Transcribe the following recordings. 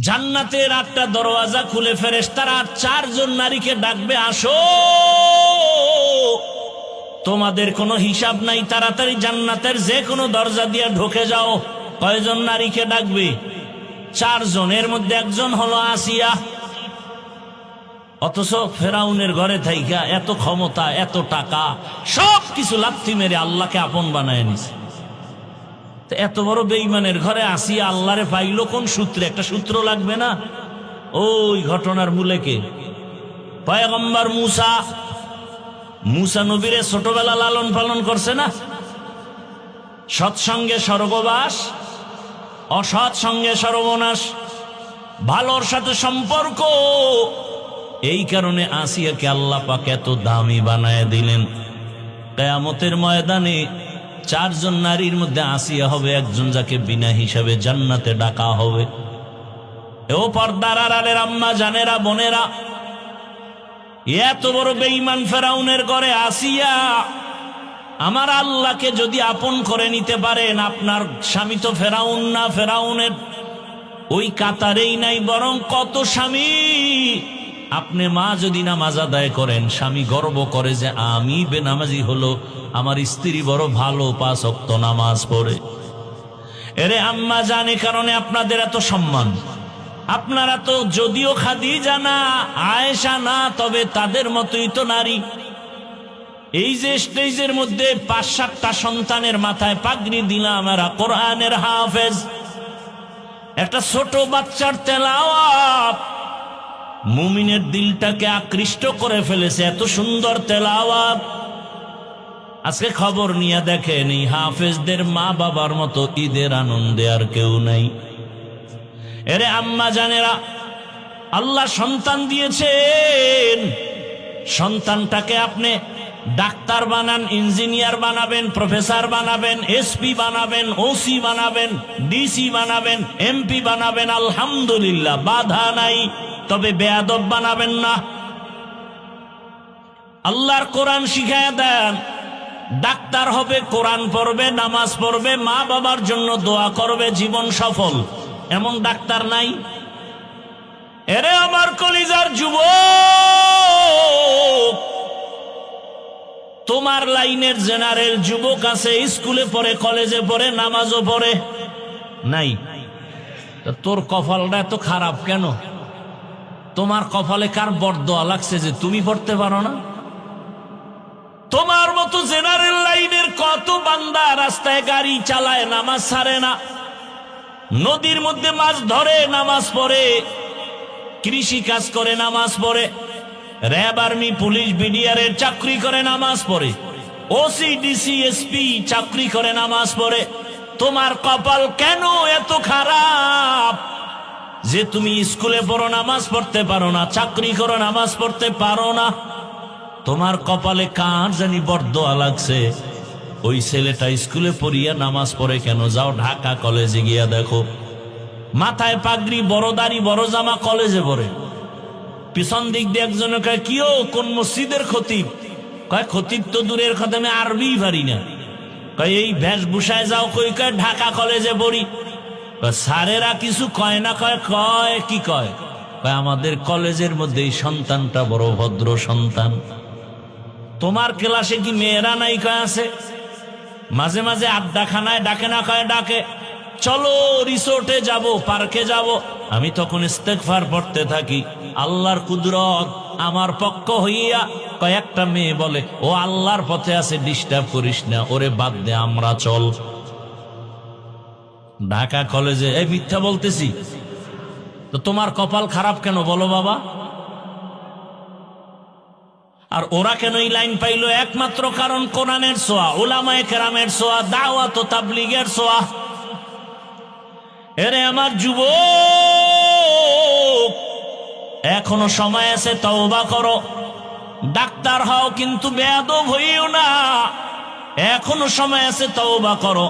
জান্নাতের 8টা দরওয়াজা খুলে ফেরেশতারা 4 জন নারীকে ডাকবে, আসো, তোমাদের কোনো হিসাব নাই, তাড়াতাড়ি জান্নাতের যে কোনো দরজা দিয়ে ঢুকে যাও। কয়জন নারীকে ডাকবে? 4 জন। এর মধ্যে একজন হলো আসিয়া। অথচ ফেরাউনের ঘরে থাইকা এত ক্ষমতা, এত টাকা, সব কিছু লাথি মেরে আল্লাহকে আপন বানায় নিছে। এত বড় বেঈমানের ঘরে আসিয়া আল্লাহরে পাইলো কোন সূত্রে? একটা সূত্র লাগবে না? ওই ঘটনার মূলে কে? পয়গম্বর মুসা। মুসা নবীরে ছোটবেলা লালন পালন করছে না? সৎসঙ্গে স্বর্গবাস, অসৎ সঙ্গে সর্বনাশ। ভালোর সাথে সম্পর্ক, এই কারণে আসিয়াকে আল্লাহ পাক এত দামি বানায় দিলেন। কিয়ামতের ময়দানে 4 জন নারীর মধ্যে আসিয়া হবে একজন, যাকে বিনা হিসাবে জান্নাতে ডাকা হবে। ও পর্দার আড়ালের আম্মা জানেরা, বোনেরা, এত বড় বেঈমান ফেরাউনের ঘরে আসিয়া আমার আল্লাহকে যদি আপন করে নিতে পারেন, আপনার স্বামী তো ফেরাউন না, ফেরাউনের ওই কাতারেই নাই, বরং কত স্বামী। আপনি মা যদি নামাজ আদায় করেন, স্বামী গর্ব করে যে আমি বেনামাজি হলো, আমার স্ত্রী বড় ভালো, 5 ওয়াক্ত নামাজ পড়ে। এরে আম্মা জানে কারণে আপনাদের এত সম্মান। আপনারা তো যদিও খাদিজা না, আয়েশা না, তবে তাদের মতোই তো নারী। এই যে স্টেজের মধ্যে 5-7টা সন্তানের মাথায় পাগড়ি দিলাম, এরা কোরআনের হাফেজ। একটা ছোট বাচ্চার তেলাওয়াত মুমিনের দিলটাকে আকৃষ্ট করে ফেলেছে, এত সুন্দর তেলাওয়াত। আজকে খবর নিয়ে দেখেন, এই হাফেজদের মা বাবার মতো ঈদের আনন্দে আর কেউ নাই। এরে আম্মা জানেরা, আল্লাহ সন্তান দিয়েছেন, সন্তানটাকে আপনি ডাক্তার বানান, ইঞ্জিনিয়ার বানাবেন, প্রফেসর বানাবেন, এসপি বানাবেন, ওসি বানাবেন, ডিসি বানাবেন, এমপি বানাবেন, আলহামদুলিল্লাহ, বাধা নাই। তবে বেয়াদব বানাবেন না। আল্লাহর কোরআন শিখায় দেন, ডাক্তার হবে, কোরআন পড়বে, নামাজ পড়বে, মা বাবার জন্য দোয়া করবে, জীবন সফল। এমন ডাক্তার নাই? এরে আমার কলিজার যুবক, তোমার লাইনের জেনারেল যুবক আছে, স্কুলে পড়ে, কলেজে পড়ে, নামাজও পড়ে, নাই? তোর কপালটা এত খারাপ কেন? তোমার কপালে কার বরদোয়া লাগছে যে তুমি পড়তে পারো না? তোমার মতো জেনারেল লাইনের কত বান্দা রাস্তায় গাড়ি চালায়, নামাজ ছাড়ে না, নদীর মধ্যে মাছ ধরে, নামাজ পড়ে, কৃষি কাজ করে, নামাজ পড়ে, র্যাব, আর্মি, পুলিশ, বিডিআরের চাকরি করে, নামাজ পড়ে, ওসি, ডিসি, এসপি চাকরি করে, নামাজ পড়ে। তোমার কপাল কেন এত খারাপ যে তুমি স্কুলে পড়ো, নামাজ পড়তে পারো না, চাকরি করো, নামাজ পড়তে পারো না? তোমার কপালে কার জানি বরদোয়া লাগছে। ওই ছেলেটা স্কুলে পড়িয়া নামাজ পড়ে কেন? যাও ঢাকা কলেজে গিয়া দেখো, মাথায় পাগড়ি, বড় দাড়ি, বড় জামা, কলেজে পড়ে। পিছন দিক দিয়ে একজনে কয়, কিও কোন মসজিদের খতিব? কয় খতিব তো দূরের কথা, আমি আরবি পারি না। কয় এই বেশভূষায় যাও? কই, কয় ঢাকা কলেজে পড়ি। স্যারেরা কিছু কয় না? কয় কয় কি কয়? কয় আমাদের কলেজের মধ্যে এই সন্তানটা বড় ভদ্র সন্তান। তোমার ক্লাসে কি মেয়েরা নাই? কয় আছে। মাঝে মাঝে আড্ডাখানায় ডাকে না? কয় ডাকে। চলো রিসোর্টে যাব, পার্কে যাব। আমি তখন ইস্তেগফার পড়তে থাকি, আল্লাহর কুদরত আমার পক্ষ হইয়া। কয়েকটা মেয়ে বলে, ও আল্লাহর পথে আছে, ডিস্টার্ব করিস না, ওরে বাদ দে, আমরা চল। ঢাকা কলেজে। এই মিথ্যা বলতেছি? তো তোমার কপাল খারাপ কেন বলো বাবা? আর ওরা কেন এই লাইন পাইলো? একমাত্র কারণ কোরআনের ছোঁয়া, উলামায়ে কেরামের ছোঁয়া, দাওয়াত ও তাবলীগের ছোঁয়া। এরে আমার যুবক, এখনো সময় আছে, তওবা করো। ডাক্তার হও কিন্তু বেয়াদব হইও না, এখনো সময় আছে, তওবা করো।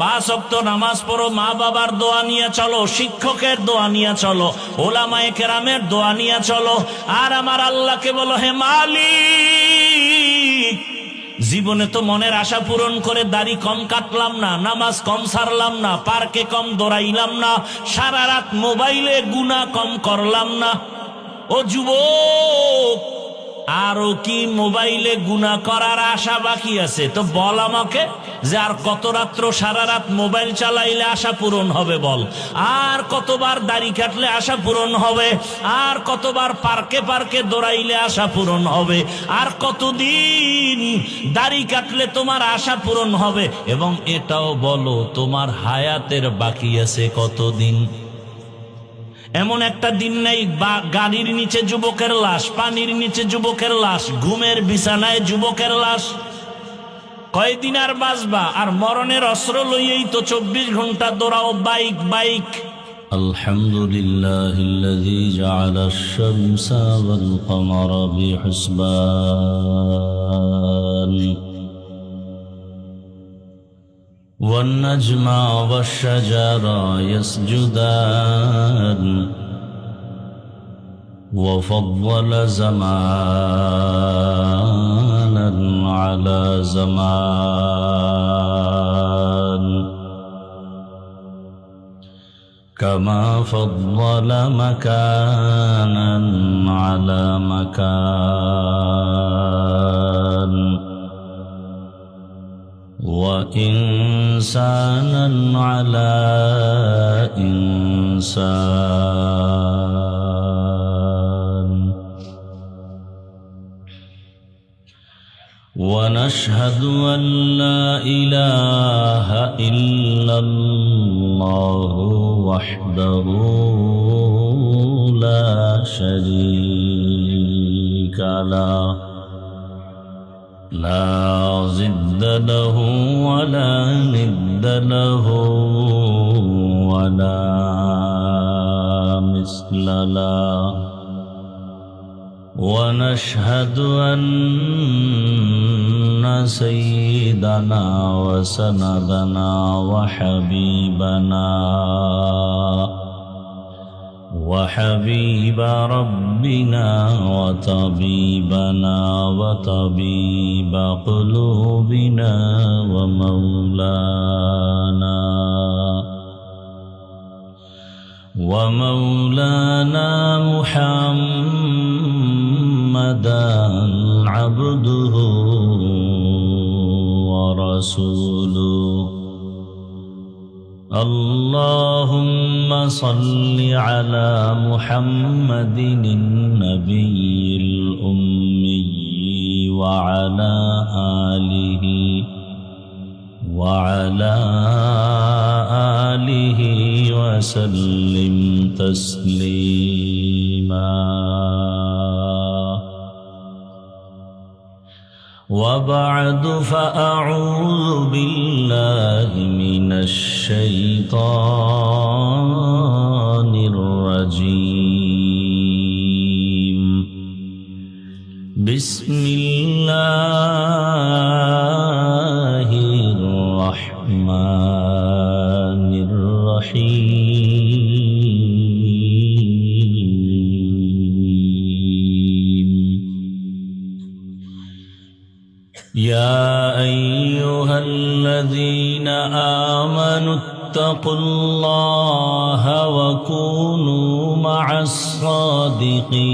5 ওয়াক্ত নামাজ পড়ো, মা বাবার দোয়া নিয়ে চলো, শিক্ষকের দোয়া নিয়ে চলো, উলামায়ে কেরামের দোয়া নিয়ে চলো। আর আমার আল্লাহকে বলো, হে মালিক, জীবনে তো মনের আশা পূরণ করে দাড়ি কম কাটলাম না, নামাজ কম সারলাম না, পার্কে কম দৌড়াইলাম না, সারা রাত মোবাইলে গুনাহ কম করলাম না। ও যুবক, আরো কি মোবাইলে গুনাহ করার আশা বাকি আছে? তো বল আমাকে, যে আর কত রাত্র সারা রাত মোবাইল চালাইলে আশা পূরণ হবে বল? আর কতবার দাড়ি কাটলে আশা পূরণ হবে? আর কতবার পার্কে পার্কে দৌড়াইলে আশা পূরণ হবে? আর কতদিন দাড়ি কাটলে তোমার আশা পূরণ হবে? এবং এটাও বলো, তোমার হায়াতের বাকি আছে কতদিন? এমন একটা দিন নেই গাড়ির নিচে যুবকের লাশ, পানির নিচে যুবকের লাশ, ঘুমের বিছানায় যুবকের লাশ। কয়দিন আর বাঁচবা? আর মরণের অস্ত্র লইয়েই তো 24 ঘন্টা দৌড়াও, বাইক বাইক। আলহামদুলিল্লাহিল্লাযী জাআলাশ শামসা ওয়াল কমারা বিহুসবান والنجم والشجر يسجدان وفضل زمانا على زمان كما فضل مكانا على مكان وإنسانا على إنسان ونشهد أن لا إله إلا الله وحده لا شريك له لا ضد له ولا ند له ولا مثل له ونشهد أن سيدنا وسندنا وحبيب ربنا وطبيبنا وطبيب قلوبنا ومولانا محمدا عبده ورسوله اللهم صل على محمد النبي الأمي وعلى آله وسلم تسليما وبعد فأعوذ بالله من الشيطان الرجيم بسم الله الرحمن الرحيم يا أيها الذين آمنوا اتقوا الله وكونوا مع الصادقين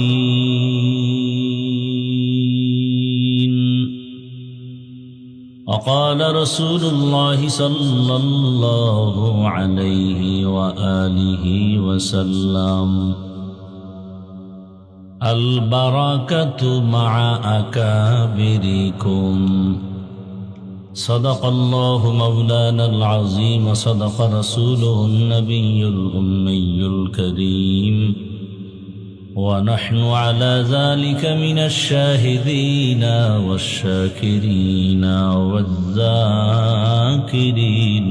وقال رسول الله صلى الله عليه وآله وسلم البركة مع أكابركم صدق الله مولانا العظيم وصدق رسوله النبي الأمي الكريم ونحن على ذلك من الشاهدين والشاكرين والذاكرين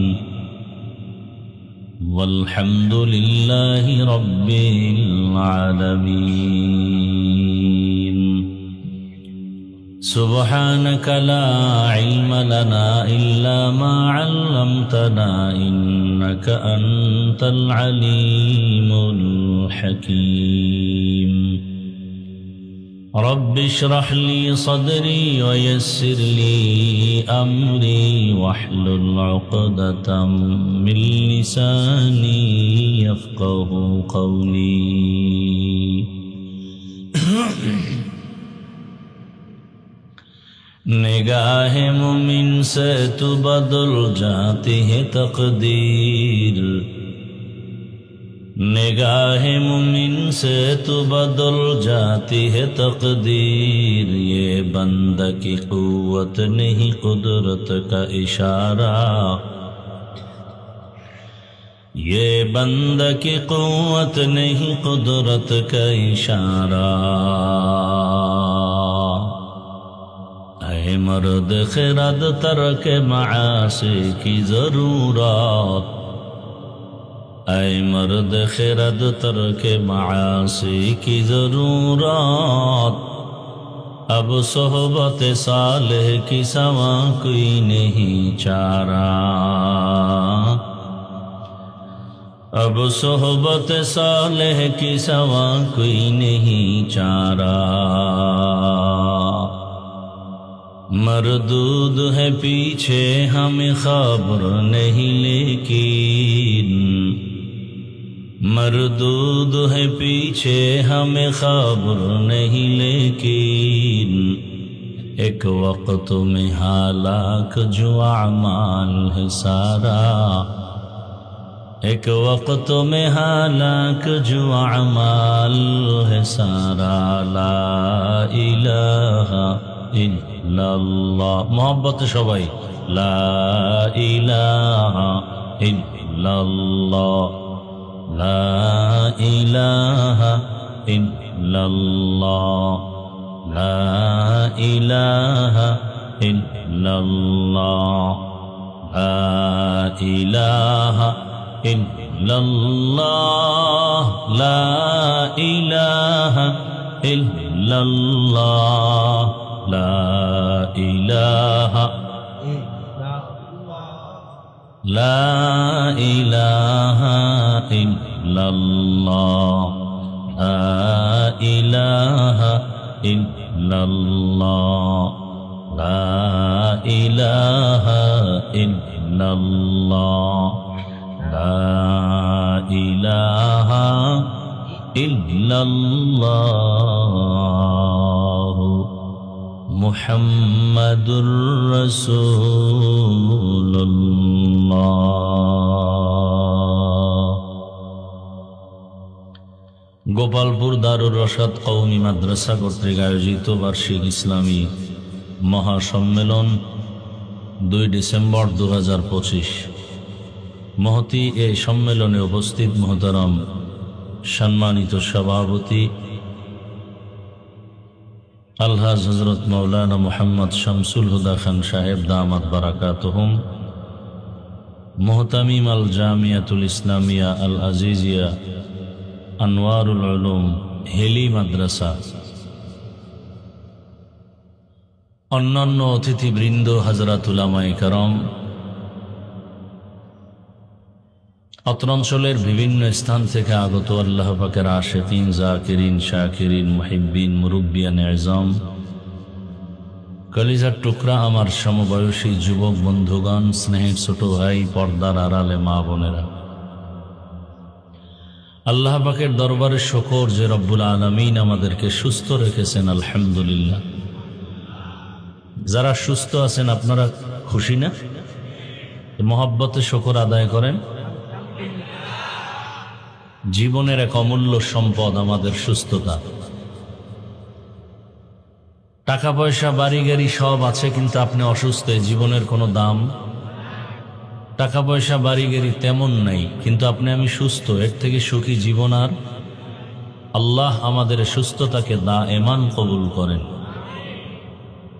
والحمد لله رب العالمين سبحانك لا علم لنا إلا ما علمتنا إنك أنت العليم الحكيم رب اشرح لي صدري ويسر لي أمري واحلل عقدة من لساني يفقه قولي निगाह मुमिन से तो बदल जाती है तकदीर निगाह मुमिन से तो बदल जाती है तकदीर ये बंदा की कुव्वत नहीं कुदरत का इशारा ये बंदा की कुव्वत नहीं कुदरत का इशारा ऐ मर्द खिरद तरक मासी की जरूरत ऐ मर्द खिरद तरक मासी की जरूरत अब सोहबत सालेह की सवा कोई नहीं चारा अब सोहबत सालेह की सवा कोई नहीं चारा मरदूद है पीछे हमें खबर नहीं लेकिन मरदूद है पीछे हमें खबर नहीं लेकिन एक वक्त में हालाक जो अमाल है सारा एक वक्त में हालाक जो अमाल है सारा ला इलाहा इल्लल्लाह मोहब्बत सबाई ला इलाहा इल्लल्लाह ला इलाहा इल्लल्लाह ला इलाहा इल्लल्लाह ला इलाहा इल्लल्लाह ला इलाहा इल्लल्लाह ला इलाहा ला इलाहा इल्लल्लाह ला इलाहा इल्लल्लाह ला इलाहा इल्लल्लाह ला इलाहा इल्लल्लाह मुहम्मदुर रसूलुल्लाह। গোপালপুর দারুর রশাদ কওমি মাদ্রাসা কর্তৃক আয়োজিত বার্ষিক ইসলামী মহাসম্মেলন 2 ডিসেম্বর 2025। মহতি এই সম্মেলনে উপস্থিত মোহতারাম সম্মানিত সভাপতি আলহাজ হযরত মাওলানা মুহাম্মদ শামসুল হুদা খান সাহেব দামাত বারাকাতুহুম, মুহতামিম আল জামিয়াতুল ইসলামিয়া আল আজিজিয়া আনওয়ারুল উলুম হেলি মাদ্রাসা, অন্যান্য অতিথিবৃন্দ, হযরত উলামায়ে কেরাম, অত্র অঞ্চলের বিভিন্ন স্থান থেকে আগত আল্লাহ পাকের আশিকিন, জাকিরিন, শাকিরিন, মুহিব্বিন, মুরব্বিয়ান আযম, কলিজার টুকরা আমার সমবয়সী যুবক বন্ধুগণ, স্নেহের ছোট ভাই, পর্দার আড়ালে মা বোনেরা, আল্লাহ পাকের দরবারে শুকর যে রব্বুল আলামিন আমাদেরকে সুস্থ রেখেছেন, আলহামদুলিল্লাহ। যারা সুস্থ আছেন আপনারা খুশি না? মহব্বতে শুকর আদায় করেন। জীবনের এক অমূল্য সম্পদ আমাদের সুস্থতা। টাকা পয়সা বাড়ি গাড়ি সব আছে, কিন্তু আপনি অসুস্থ, জীবনের কোনো দাম। টাকা পয়সা বাড়ি গাড়ি তেমন নাই, কিন্তু আপনি আমি সুস্থ, এর থেকে সুখী জীবন আর। আল্লাহ আমাদের সুস্থতাকে দায়েমান কবুল করেন।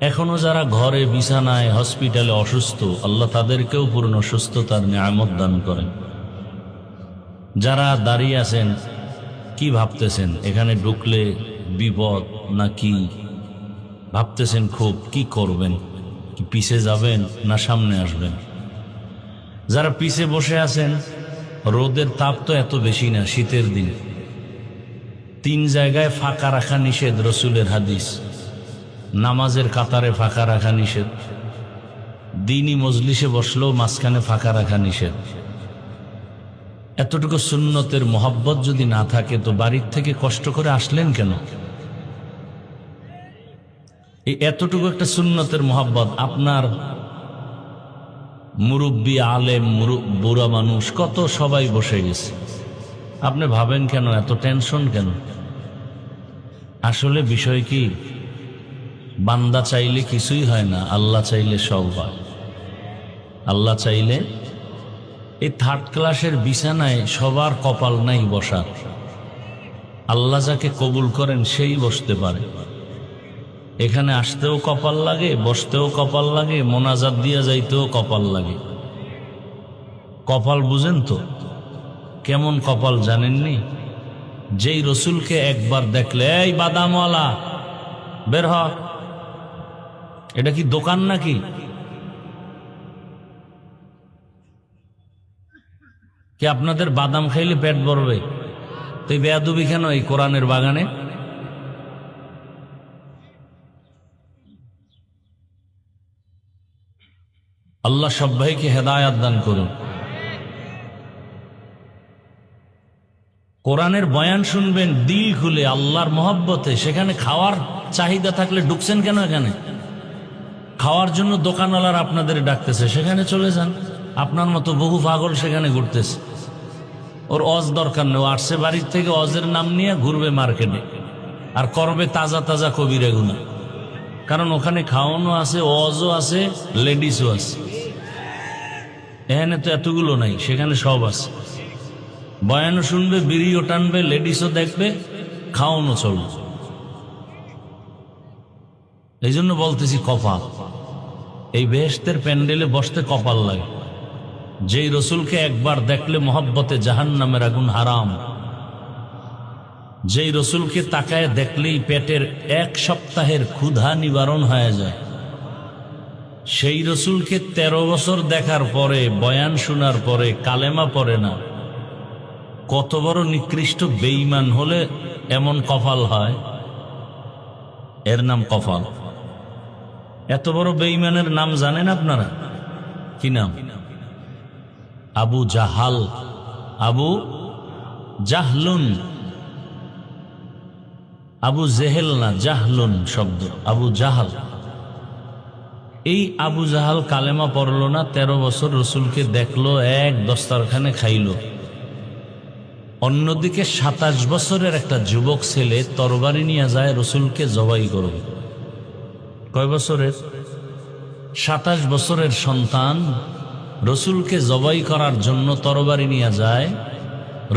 এখনো যারা ঘরে বিছানায় হসপিটালে অসুস্থ, আল্লাহ তাদেরকেও পূর্ণ সুস্থতার নিয়ামত দান করেন। যারা দাঁড়িয়ে আছেন, কি ভাবতেছেন এখানে ঢুকলে বিপদ না কি ভাবতেছেন? খুব কি করবেন? কি পিছে যাবেন না সামনে আসবেন? যারা পিছে বসে আছেন, রোদের তাপ তো এত বেশি না, শীতের দিন তিন জায়গায় ফাঁকা রাখা নিষেধ, রসুলের হাদিস। নামাজের কাতারে ফাঁকা রাখা নিষেধ, দ্বীনি মজলিসে বসলেও মাঝখানে ফাঁকা রাখা নিষেধ। এতটুকু সুন্নতের মোহাব্বত যদি না থাকে তো বাড়ির থেকে কষ্ট করে আসলেন কেন? এই এতটুকু একটা সুন্নতের মোহাব্বত, আপনার মুরব্বী, আলেম, বুড়া মানুষ কত সবাই বসে গেছে, আপনি ভাবেন কেন, এত টেনশন কেন? আসলে বিষয় কি, বান্দা চাইলে কিছুই হয় না, আল্লাহ চাইলে সব হয়। আল্লাহ চাইলে এই থার্ড ক্লাসের বিছানায় সবার কপাল নাই বসার। আল্লাহ যাকে কবুল করেন সেই বসতে পারে। এখানে আসতেও কপাল লাগে, বসতেও কপাল লাগে, মোনাজাত দিয়া যাইতেও কপাল লাগে। কপাল বুঝেন তো? কেমন কপাল জানেননি? যেই রসুলকে একবার দেখলে, এই বাদামওয়ালা বের হ, এটা কি দোকান নাকি? কি আপনাদের বাদাম খাইলে পেট ভরবে? তো এই বেয়াদবি কেন এই কোরআনের বাগানে? আল্লাহ সব ভাইকে হেদায়াত দান করুন। কোরআনের বয়ান শুনবেন দিল খুলে, আল্লাহর মহব্বতে। সেখানে খাওয়ার চাহিদা থাকলে ঢুকছেন কেন? এখানে খাওয়ার জন্য দোকানওয়ালার আপনাদের ডাকতেছে, সেখানে চলে যান। আপনার মতো বহু পাগল সেখানে ঘুরতেছে, ওর অজ দরকার নেই, আসছে বাড়ির থেকে অজের নাম নিয়ে ঘুরবে মার্কেটে আর করবে তাজা তাজা কবিরা গুনাহ। কারণ ওখানে খাওয়ানো আছে, অজও আছে, লেডিসও আছে। এখানে তো এতগুলো নাই, সেখানে সব আছে। বয়ানও শুনবে, বিড়িও টানবে, লেডিসও দেখবে, খাওয়ানো চলবে। এই জন্য বলতেছি কপাল। এই বেহেশতের প্যান্ডেলে বসতে কপাল লাগে। যেই রসুলকে একবার দেখলে মহব্বতে জাহান্নামের আগুন হারাম। যেই রসুলকে তাকায় দেখলেই পেটের এক সপ্তাহের ক্ষুধা নিবারণ হয়ে যায়। সেই রসুলকে 13 বছর দেখার পরে, বয়ান শোনার পরে কালেমা পড়ে না, কত বড় নিকৃষ্ট বেঈমান হলে এমন কপাল হয়? এর নাম কপাল। এত বড় বেঈমানের নাম জানেন আপনারা? কি নাম? আবু জাহাল, আবু জাহলুন। আবু জেহেল না, জাহলুন শব্দ, আবু জাহাল। এই আবু জাহাল কালেমা পড়ল না, 13 বছর রসুলকে দেখলো, এক দস্তরখানে খাইল। অন্যদিকে 27 বছরের একটা যুবক ছেলে তরবারি নিয়ে যায় রসুলকে জবাই করবে। কয় বছরের? 27 বছরের সন্তান রসুলকে জবাই করার জন্য তরবারি নিয়ে যায়।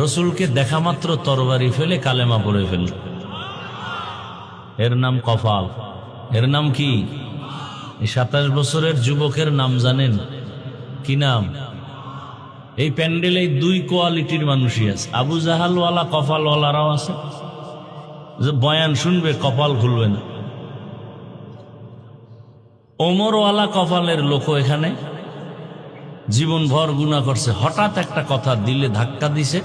রসুলকে দেখা মাত্র তরবারি ফেলে কালেমা পড়ে ফেল। এর নাম কপাল। এর নাম কি? এই 27 বছরের যুবকের নাম জানেন? কি নাম? এই প্যান্ডেলে 2 কোয়ালিটির মানুষই আছে, আবু জাহালওয়ালা, কপালওয়ালারাও আছে। যে বয়ান শুনবে কপাল খুলবে না। ওমরওয়ালা কপালের লোক এখানে জীবনভর গুনাহ করছে, হঠাৎ একটা কথা দিলে ধাক্কা দিছে,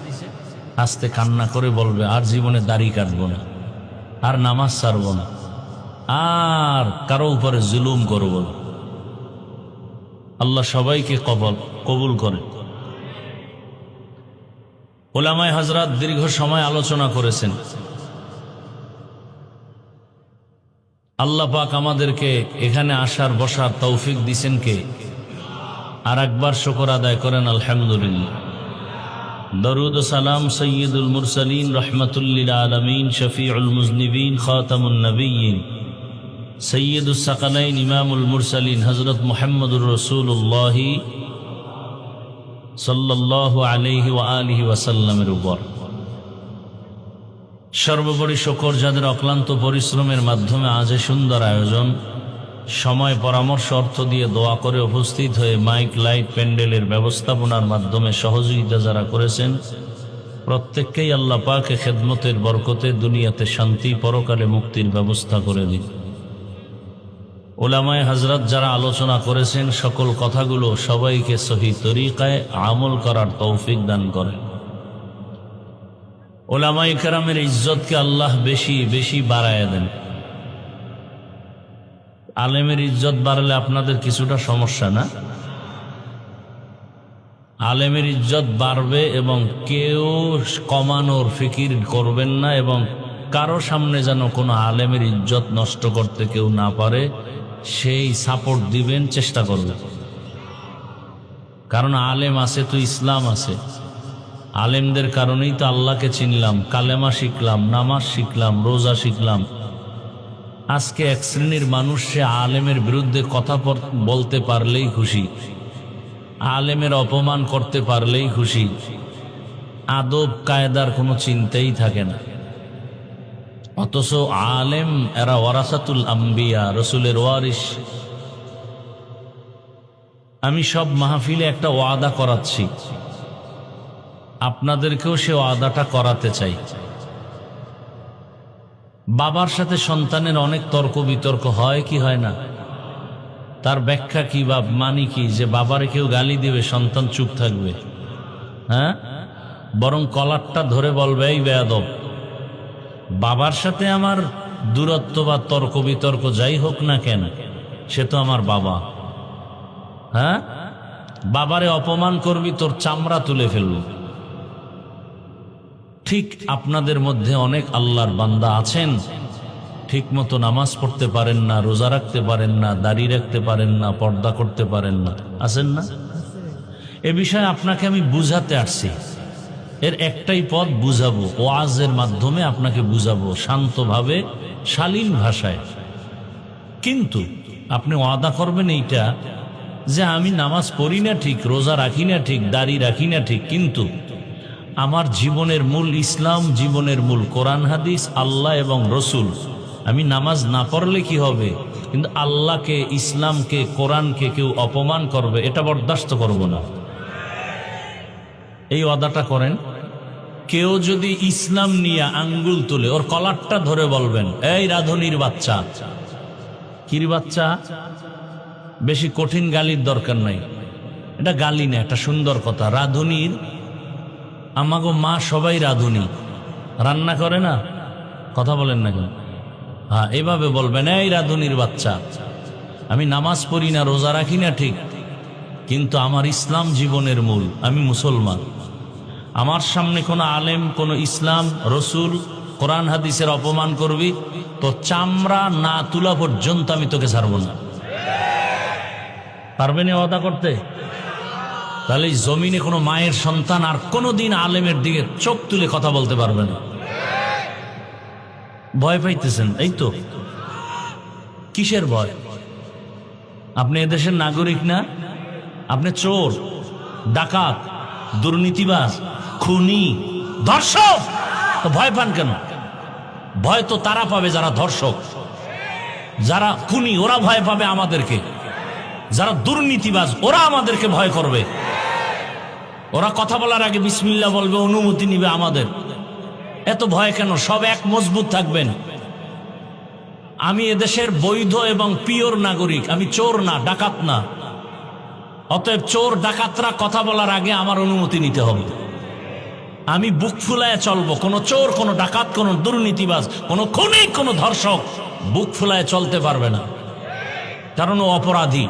আস্তে কান্না করে বলবে আর জীবনে দাড়ি কাটবো না, আর নামাজ ছাড়বো না, আর কারো উপরে জুলুম করব না। আল্লাহ সবাইকে কবুল করে। উলামায়ে হযরত দীর্ঘ সময় আলোচনা করেছেন। আল্লাহ পাক আমাদেরকে এখানে আসার বসার তৌফিক দিছেন কে? আর একবার শুকর আদায় করেন আলহামদুলিল্লাহ। দরুদ ও সালাম সৈয়দুল মুরসালিন রহমাতুল লিল আলামিন শফিউল মুজনিবিন খাতামুন নবিয়্যিন সৈয়দুস সাকালাইন ইমামুল মুরসালিন হযরত মুহাম্মদুর রাসূলুল্লাহ সাল্লাল্লাহু আলাইহি ওয়া আলিহি ওয়াসাল্লামের উপর সর্বোপরি শুকর যাদের অক্লান্ত পরিশ্রমের মাধ্যমে আজ সুন্দর আয়োজন, সময় পরামর্শ অর্থ দিয়ে দোয়া করে উপস্থিত হয়ে মাইক লাইট প্যান্ডেলের ব্যবস্থাপনার মাধ্যমে সহযোগিতা যারা করেছেন, প্রত্যেককেই আল্লাহ পাকে খেদমতের বরকতে দুনিয়াতে শান্তি, পরকালে মুক্তির ব্যবস্থা করে দিন। উলামায়ে হযরত যারা আলোচনা করেছেন সকল কথাগুলো সবাইকে সহি তরিকায় আমল করার তৌফিক দান করেন। ওলামায়ে কেরামের ইজ্জতকে আল্লাহ বেশি বেশি বাড়ায় দেন। আলেমের ইজ্জত বাড়লে আপনাদের কিছুটা সমস্যা না? আলেমের ইজ্জত বাড়বে এবং কেউ কমানোর ফিকির করবেন না, এবং কারো সামনে যেন কোনো আলেমের ইজ্জত নষ্ট করতে কেউ না পারে সেই সাপোর্ট দিবেন, চেষ্টা করবেন। কারণ আলেম আছে তো ইসলাম আছে। আলেমদের কারণেই তো আল্লাহকে চিনলাম, কালেমা শিখলাম, নামাজ শিখলাম, রোজা শিখলাম। আজকে এক শ্রেণীর মানুষ সে আলেমের বিরুদ্ধে কথা বলতে পারলেই খুশি, আলেমের অপমান করতে পারলেই খুশি, আদব কায়দার কোনো চিন্তাই থাকে না। অথচ আলেম এরা ওয়ারাসাতুল আম্বিয়া, রসুলের ওয়ারিস। আমি সব মাহফিলে একটা ওয়াদা করাচ্ছি, আপনাদেরকেও সে ওয়াদাটা করাতে চাই। বাবার সাথে সন্তানের অনেক তর্ক বিতর্ক হয় কি হয় না? তার ব্যাখ্যা কি বা মানি কি যে বাবারে কেউ গালি দিবে সন্তান চুপ থাকবে? হ্যাঁ, বরং কলারটা ধরে বলবে, এই বেয়াদব, বাবার সাথে আমার দূরত্ব বা তর্ক বিতর্ক যাই হোক না কেন, সে তো আমার বাবা। হ্যাঁ, বাবারে অপমান করবি তোর চামড়া তুলে ফেলব। ঠিক আপনাদের মধ্যে অনেক আল্লাহর বান্দা আছেন, ঠিক মতো নামাজ পড়তে পারেন না, রোজা রাখতে পারেন না, দাড়ি রাখতে পারেন না, পর্দা করতে পারেন না, আছেন না? এ বিষয়ে আপনাকে আমি বুঝাতে আসছি। এর একটাই পথ বুঝাবো, ওয়াজের মাধ্যমে আপনাকে বুঝাবো শান্তভাবে, শালীন ভাষায়। কিন্তু আপনি ওয়াদা করবেন এইটা যে আমি নামাজ পড়ি না ঠিক, রোজা রাখি না ঠিক, দাড়ি রাখি না ঠিক, কিন্তু আমার জীবনের মূল ইসলাম, জীবনের মূল কোরআন হাদিস, আল্লাহ এবং রসুল। আমি নামাজ না পড়লে কি হবে, কিন্তু আল্লাহকে, ইসলামকে, কোরআনকে কেউ অপমান করবে, এটা বরদাস্ত করব না। এই ওয়াদাটা করেন। কেউ যদি ইসলাম নিয়ে আঙ্গুল তুলে ওর কলারটা ধরে বলবেন, এই রাধুনির বাচ্চা। কির বাচ্চা? বেশি কঠিন গালির দরকার নাই, এটা গালি না, একটা সুন্দর কথা। রাধুনির, আমাগো মা সবাই রাধুনি, রান্না করে না, কথা বলেন না কেন? হ্যাঁ, এভাবে বলবেন, এই রাধুনির বাচ্চা, আমি নামাজ পড়ি না, রোজা রাখি না ঠিক, কিন্তু আমার ইসলাম জীবনের মূল, আমি মুসলমান। আমার সামনে কোনো আলেম, কোনো ইসলাম, রসুল, কোরআন হাদিসের অপমান করবি, তো চামড়া না তুলা পর্যন্ত আমি তোকে ছাড়ব না। পারবেন এ ওয়াদা করতে? তাহলে জমিনে কোনো মায়ের সন্তান আর কোনোদিন আলেমের দিকে চোখ তুলে কথা বলতে পারবে না। ভয় পাইতেছেন, এই তো। কিসের ভয়? আপনি এদেশের নাগরিক না? আপনি চোর, ডাকাত, দুর্নীতিবাজ, খুনি, ধর্ষক, তো ভয় পান কেন? ভয় তো তারা পাবে যারা ধর্ষক, যারা খুনি, ওরা ভয় পাবে আমাদেরকে। যারা দুর্নীতিবাজ ওরা আমাদেরকে ভয় করবে। ওরা কথা বলার আগে বিসমিল্লাহ বলবে, অনুমতি নিবে আমাদের। এত ভয় কেন? সব এক মজবুত থাকবেন। আমি এদেশের বৈধ এবং পিওর নাগরিক, আমি চোর না, ডাকাত না। অতএব চোর ডাকাতরা কথা বলার আগে আমার অনুমতি নিতে হবে। আমি বুক ফুলায় চলবো। কোনো চোর, কোনো ডাকাত, কোনো দুর্নীতিবাজ, কোনো খুনি, কোনো ধর্ষক বুক ফুলায় চলতে পারবে না, কারণ ও অপরাধী,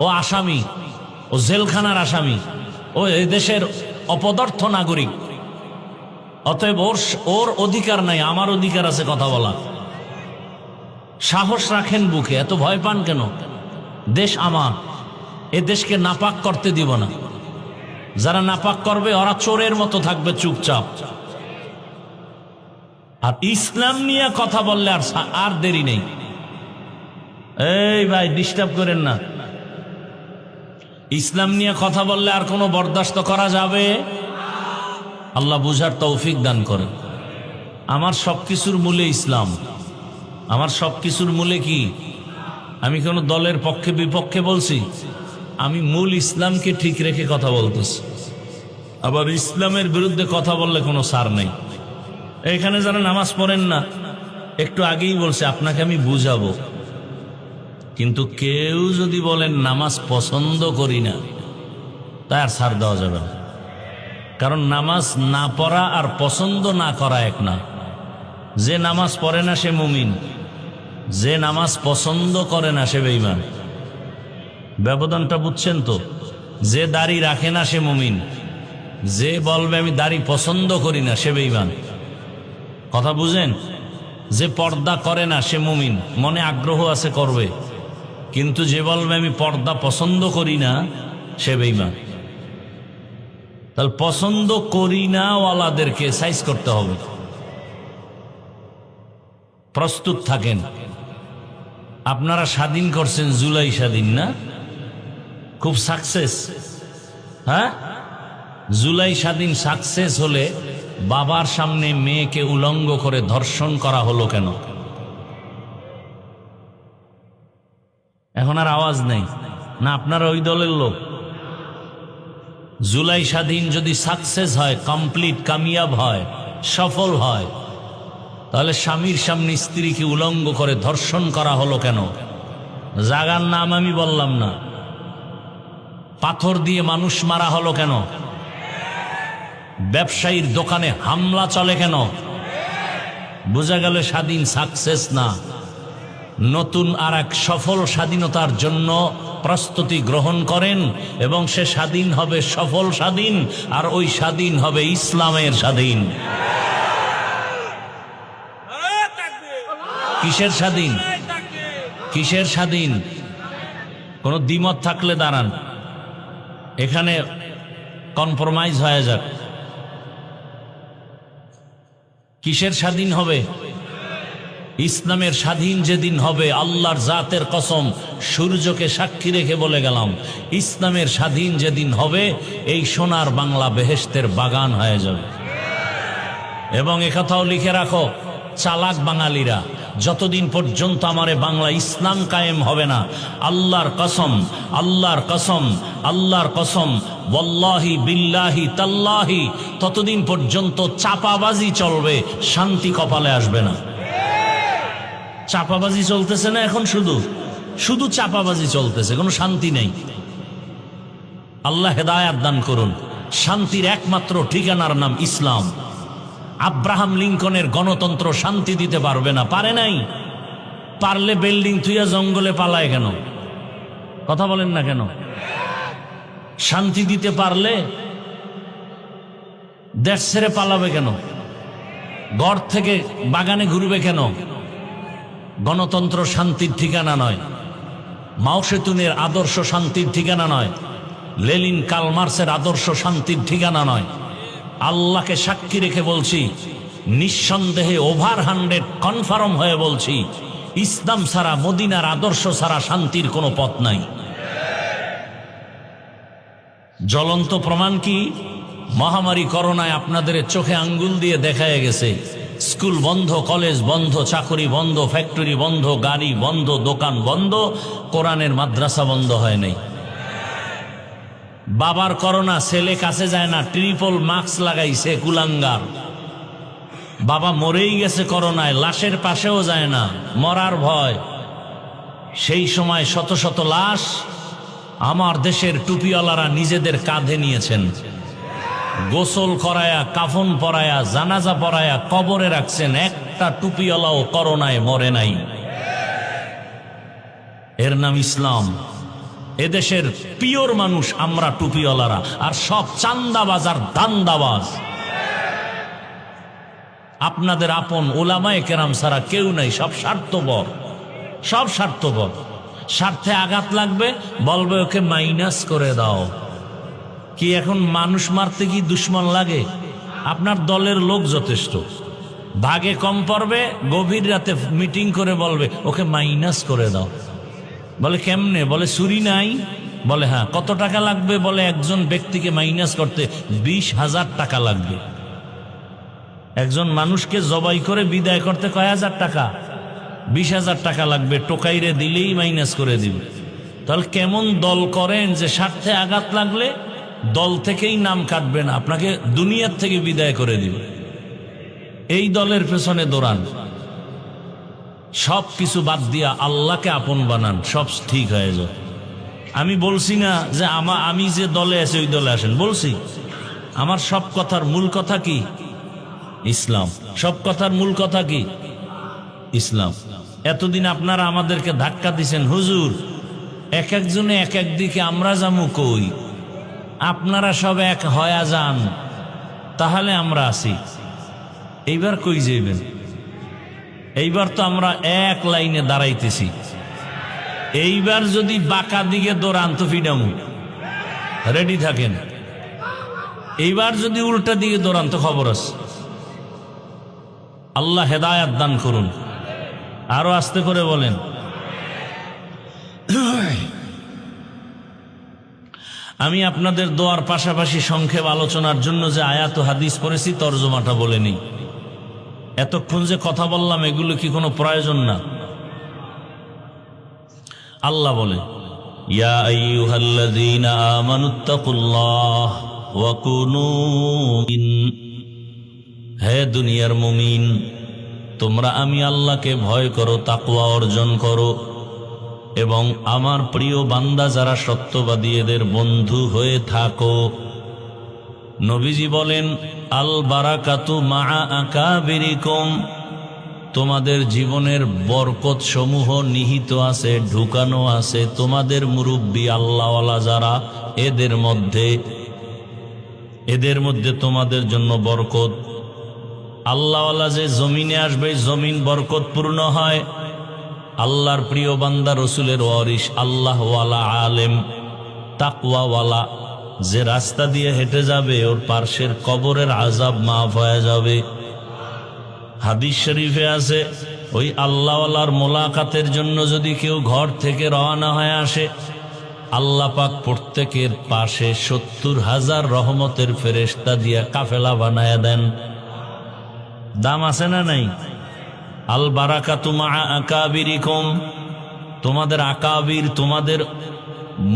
ও আসামি, ও জেলখানার আসামি, ও এদেশের অপদার্থ নাগরিক। অতএব ওর অধিকার নাই, আমার অধিকার আছে কথা বলা। সাহস রাখেন বুকে, এত ভয় পান কেন? দেশ আমার, এ দেশকে নাপাক করতে দিব না। যারা নাপাক করবে ওরা চোরের মতো থাকবে চুপচাপ। আর ইসলাম নিয়ে কথা বললে আর দেরি নেই। এই ভাই, ডিস্টার্ব করেন না। ইসলাম নিয়ে কথা বললে আর কোনো বরদাস্ত করা যাবে? আল্লাহ বুঝার তৌফিক দান করেন। আমার সবকিছুর মূলে ইসলাম। আমার সবকিছুর মূলে কি? আমি কোনো দলের পক্ষে বিপক্ষে বলছি? আমি মূল ইসলামকে ঠিক রেখে কথা বলতেছি। আবার ইসলামের বিরুদ্ধে কথা বললে কোনো সার নেই। এখানে যারা নামাজ পড়েন না, একটু আগেই বলছে আপনাকে আমি বুঝাবো, কিন্তু কেউ যদি বলেন নামাজ পছন্দ করি না, তাই আর ছাড় দেওয়া যাবে না। কারণ নামাজ না পড়া আর পছন্দ না করা এক না। যে নামাজ পড়ে না সে মুমিন, যে নামাজ পছন্দ করে না সে বেঈমান। ব্যবধানটা বুঝছেন তো? যে দাড়ি রাখে না সে মুমিন, যে বলবে আমি দাড়ি পছন্দ করি না সে বেঈমান। কথা বুঝেন? যে পর্দা করে না সে মুমিন, মনে আগ্রহ আছে করবে, কিন্তু যে বলবে আমি পর্দা পছন্দ করি না সে বেঈমান। তাহলে পছন্দ করি না ওয়ালাদেরকে সাইজ করতে হবে। প্রস্তুত থাকেন। আপনারা স্বাধীন করছেন জুলাই স্বাধীন না? খুব সাকসেস। হ্যাঁ, জুলাই স্বাধীন সাকসেস হলে বাবার সামনে মেয়েকে উলঙ্গ করে ধর্ষণ করা হলো কেন? এখন আর আওয়াজ নেই না? আপনারা ওই দলের লোক? জুলাই স্বাধীন যদি সাকসেস হয়, কমপ্লিট কামিয়াব হয়, সফল হয়, তাহলে স্বামীর সামনে স্ত্রীকে উলঙ্গ করে ধর্ষণ করা হলো কেন? জাগার নাম আমি বললাম না। পাথর দিয়ে মানুষ মারা হলো কেন? ব্যবসায়ীর দোকানে হামলা চলে কেন? বোঝা গেল স্বাধীন সাকসেস না। নতুন আর এক সফল স্বাধীনতার জন্য প্রস্তুতি গ্রহণ করেন এবং সে স্বাধীন হবে সফল স্বাধীন, আর ওই স্বাধীন হবে ইসলামের স্বাধীন। কিসের স্বাধীন? কিসের স্বাধীন? কোন দ্বিমত থাকলে দাঁড়ান, এখানে কম্প্রোমাইজ হয়ে যাক। কিসের স্বাধীন হবে? ইসলামের স্বাধীন যেদিন হবে, আল্লাহর জাতের কসম সূর্যকে সাক্ষী রেখে বলে গেলাম, ইসলামের স্বাধীন যেদিন হবে এই সোনার বাংলা বেহেশতের বাগান হয়ে যাবে। এবং একথাও লিখে রাখো, চালাক বাঙালিরা, যতদিন পর্যন্ত আমারে বাংলা ইসলাম কায়েম হবে না, আল্লাহর কসম, আল্লাহর কসম, আল্লাহর কসম, ওয়াল্লাহি বিল্লাহি তাল্লাহি, ততদিন পর্যন্ত চাপাবাজি চলবে, শান্তি কপালে আসবে না। চাপাবাজি চলতেছে না এখন? শুধু শুধু চাপাবাজি চলতেছে, কোনো শান্তি নেই। আল্লাহ হেদায়াত দান করুন। শান্তির একমাত্র ঠিকানার নাম ইসলাম। আব্রাহাম লিঙ্কনের গণতন্ত্র শান্তি দিতে পারবে না, পারে নাই। পারলে বিল্ডিং থুইয়া জঙ্গলে পালায় কেন? কথা বলেন না কেন? শান্তি দিতে পারলে দেশ ছেড়ে পালাবে কেন? ঘর থেকে বাগানে ঘুরবে কেন? গণতন্ত্র শান্তির ঠিকানা নয়, মাও সেতুনের আদর্শ শান্তির ঠিকানা নয়, লেনিন কার্ল মার্ক্সের আদর্শ শান্তির ঠিকানা নয়। আল্লাহকে সাক্ষী রেখে বলছি, নিঃসন্দেহে ওভার 100 কনফার্ম হয়ে বলছি, ইসলাম ছাড়া, মদিনার আদর্শ ছাড়া শান্তির কোনো পথ নাই। জ্বলন্ত প্রমাণ কি? মহামারী করোনায় আপনাদের চোখে আঙ্গুল দিয়ে দেখায় গেছে, স্কুল বন্ধ, কলেজ বন্ধ, চাকরি বন্ধ, ফ্যাক্টরি বন্ধ, গাড়ি বন্ধ, দোকান বন্ধ, কোরআনের মাদ্রাসা বন্ধ হয় নাই। বাবার করোনা, ছেলে কাছে যায় না, ট্রিপল মাস্ক লাগাইছে কুলাঙ্গার। বাবা মরেই গেছে করোনায়, লাশের পাশেও যায় না, মরার ভয়। সেই সময় শত শত লাশ আমার দেশের টুপিওয়ালারা নিজেদের কাঁধে নিয়েছেন, গোসল করায়া, কাফন পরায়া, জানাজা পরায়া কবরে রাখছেন। একটা টুপিওয়ালাও করোনায় মরে নাই। এর নাম ইসলাম। এদেশের পিওর মানুষ আমরা টুপিওয়ালারা, আর সব চান্দাবাজ আর দান্দাবাজ। আপনাদের আপন ওলামায়ে কেরাম ছাড়া কেউ নাই, সব স্বার্থপর, সব স্বার্থপর। স্বার্থে আঘাত লাগবে বলবে ওকে মাইনাস করে দাও। কি এখন মানুষ মারতে কি দুশ্মন লাগে? আপনার দলের লোক যথেষ্ট, ভাগে কম পড়বে, গভীর রাতে মিটিং করে বলবে ওকে মাইনাস করে দাও। বলে কেমনে? বলে চুরি নাই। বলে হ্যাঁ। কত টাকা লাগবে? বলে একজন ব্যক্তিকে মাইনাস করতে 20,000 টাকা লাগবে। একজন মানুষকে জবাই করে বিদায় করতে কয় হাজার টাকা? 20,000 টাকা লাগবে। টোকাইরে দিলেই মাইনাস করে দিবে। তাহলে কেমন দল করেন যে স্বার্থে আঘাত লাগলে দল থেকেই নাম কাটবে না, আপনাকে দুনিয়ার থেকে বিদায় করে দিবে। এই দলের পেছনে দৌড়ান, সব কিছু বাদ দিয়া আল্লাহকে আপন বানান, সব ঠিক হয়ে যায়। আমি বলছি না যে আমি যে দলে আছি ওই দলে আসেন, বলছি আমার সব কথার মূল কথা কি? ইসলাম। সব কথার মূল কথা কি? ইসলাম। এতদিন আপনারা আমাদেরকে ধাক্কা দিছেন, হুজুর এক একজনে এক এক দিকে, আমরা যামু কই? আপনারা সব এক হয়া যান, তাহলে আমরা আছি। এইবার কই যাইবেন? এইবার তো আমরা এক লাইনে দাঁড়াইতেছি। এইবার যদি বাঁকা দিকে দৌড়ান তো ফিডামু, রেডি থাকেন। এইবার যদি উল্টা দিকে দৌড়ান তো খবর আছে। আল্লাহ হেদায়াত দান করুন। আরো আস্তে করে বলেন। আমি আপনাদের দোয়ার পাশাপাশি সংক্ষেপ আলোচনার জন্য যে আয়াত ও হাদিস পড়েছি তরজমাটা বলে নিই। এতক্ষণ যে কথা বললাম এগুলো কি কোনো প্রয়োজন না? আল্লাহ বলে, ইয়া আইয়ুহাল্লাযীনা আমানুত্তাকুল্লাহ ওয়া কুনু হে দুনিয়ার মুমিন, তোমরা আমি আল্লাহকে ভয় করো, তাকওয়া অর্জন করো, এবং আমার প্রিয় বান্দা যারা সত্যবাদী এদের বন্ধু হয়ে থাকো। নবীজি বলেন, আল বারাকাতু মাআ আকাবিরিকুম, তোমাদের জীবনের বরকত সমূহ নিহিত আছে, ঢুকানো আছে তোমাদের মুরব্বী আল্লাহওয়ালা যারা, এদের মধ্যে তোমাদের জন্য বরকত। আল্লাহওয়ালা যে জমিনে আসবে, জমিন বরকতপূর্ণ হয়। আল্লাহর প্রিয় বান্দা, রসুলের ওয়ারিস, আল্লাহওয়ালা আলেম, তাকওয়াওয়ালা যে রাস্তা দিয়ে হেঁটে যাবে ওর পার্শ্বের কবরের আযাব মাফ হয়ে যাবে। হাদিস শরীফে আছে, ওই আল্লাহওয়ালার মোলাকাতের জন্য যদি কেউ ঘর থেকে রওনা হয়ে আসে, আল্লাহ পাক প্রত্যেকের পাশে ৭০,০০০ রহমতের ফেরেশতা দিয়া কাফেলা বানায়া দেন। দাম আছে না নাই? আল বারাকাতু মাআ আকাবিরিকুম, তোমাদের আকাবির, তোমাদের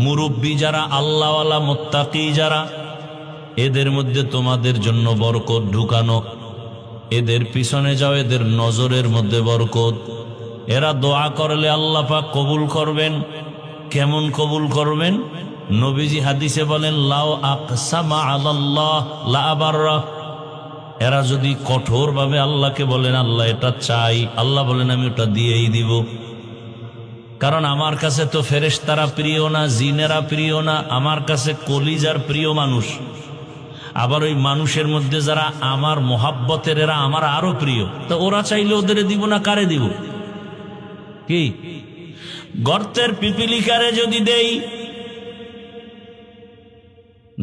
মুরব্বী যারা, আল্লাহওয়ালা মুত্তাকি যারা, এদের মধ্যে তোমাদের জন্য বরকত ঢুকানো। এদের পিছনে যাও, এদের নজরের মধ্যে বরকত। এরা দোয়া করলে আল্লাহ পাক কবুল করবেন। কেমন কবুল করবেন? নবীজি হাদিসে বলেন, লাউ আকসামা আলাল্লাহ লা আবাররা, এরা যদি কঠোরভাবে আল্লাহকে বলেন, আল্লাহ এটা চাই, আল্লাহ বলেন আমি ওটা দিয়েই দিব। কারণ আমার কাছে তো ফেরেশতারা প্রিয় না, জিনেরা প্রিয় না, আমার কাছে কলিজার প্রিয় মানুষ। আবার ওই মানুষের মধ্যে যারা আমার মোহাব্বতের, এরা আমার আরো প্রিয়। তো ওরা চাইলে ওদের দিব না, কারে দিব? কি গর্তের পিপিলিকারে যদি দেই,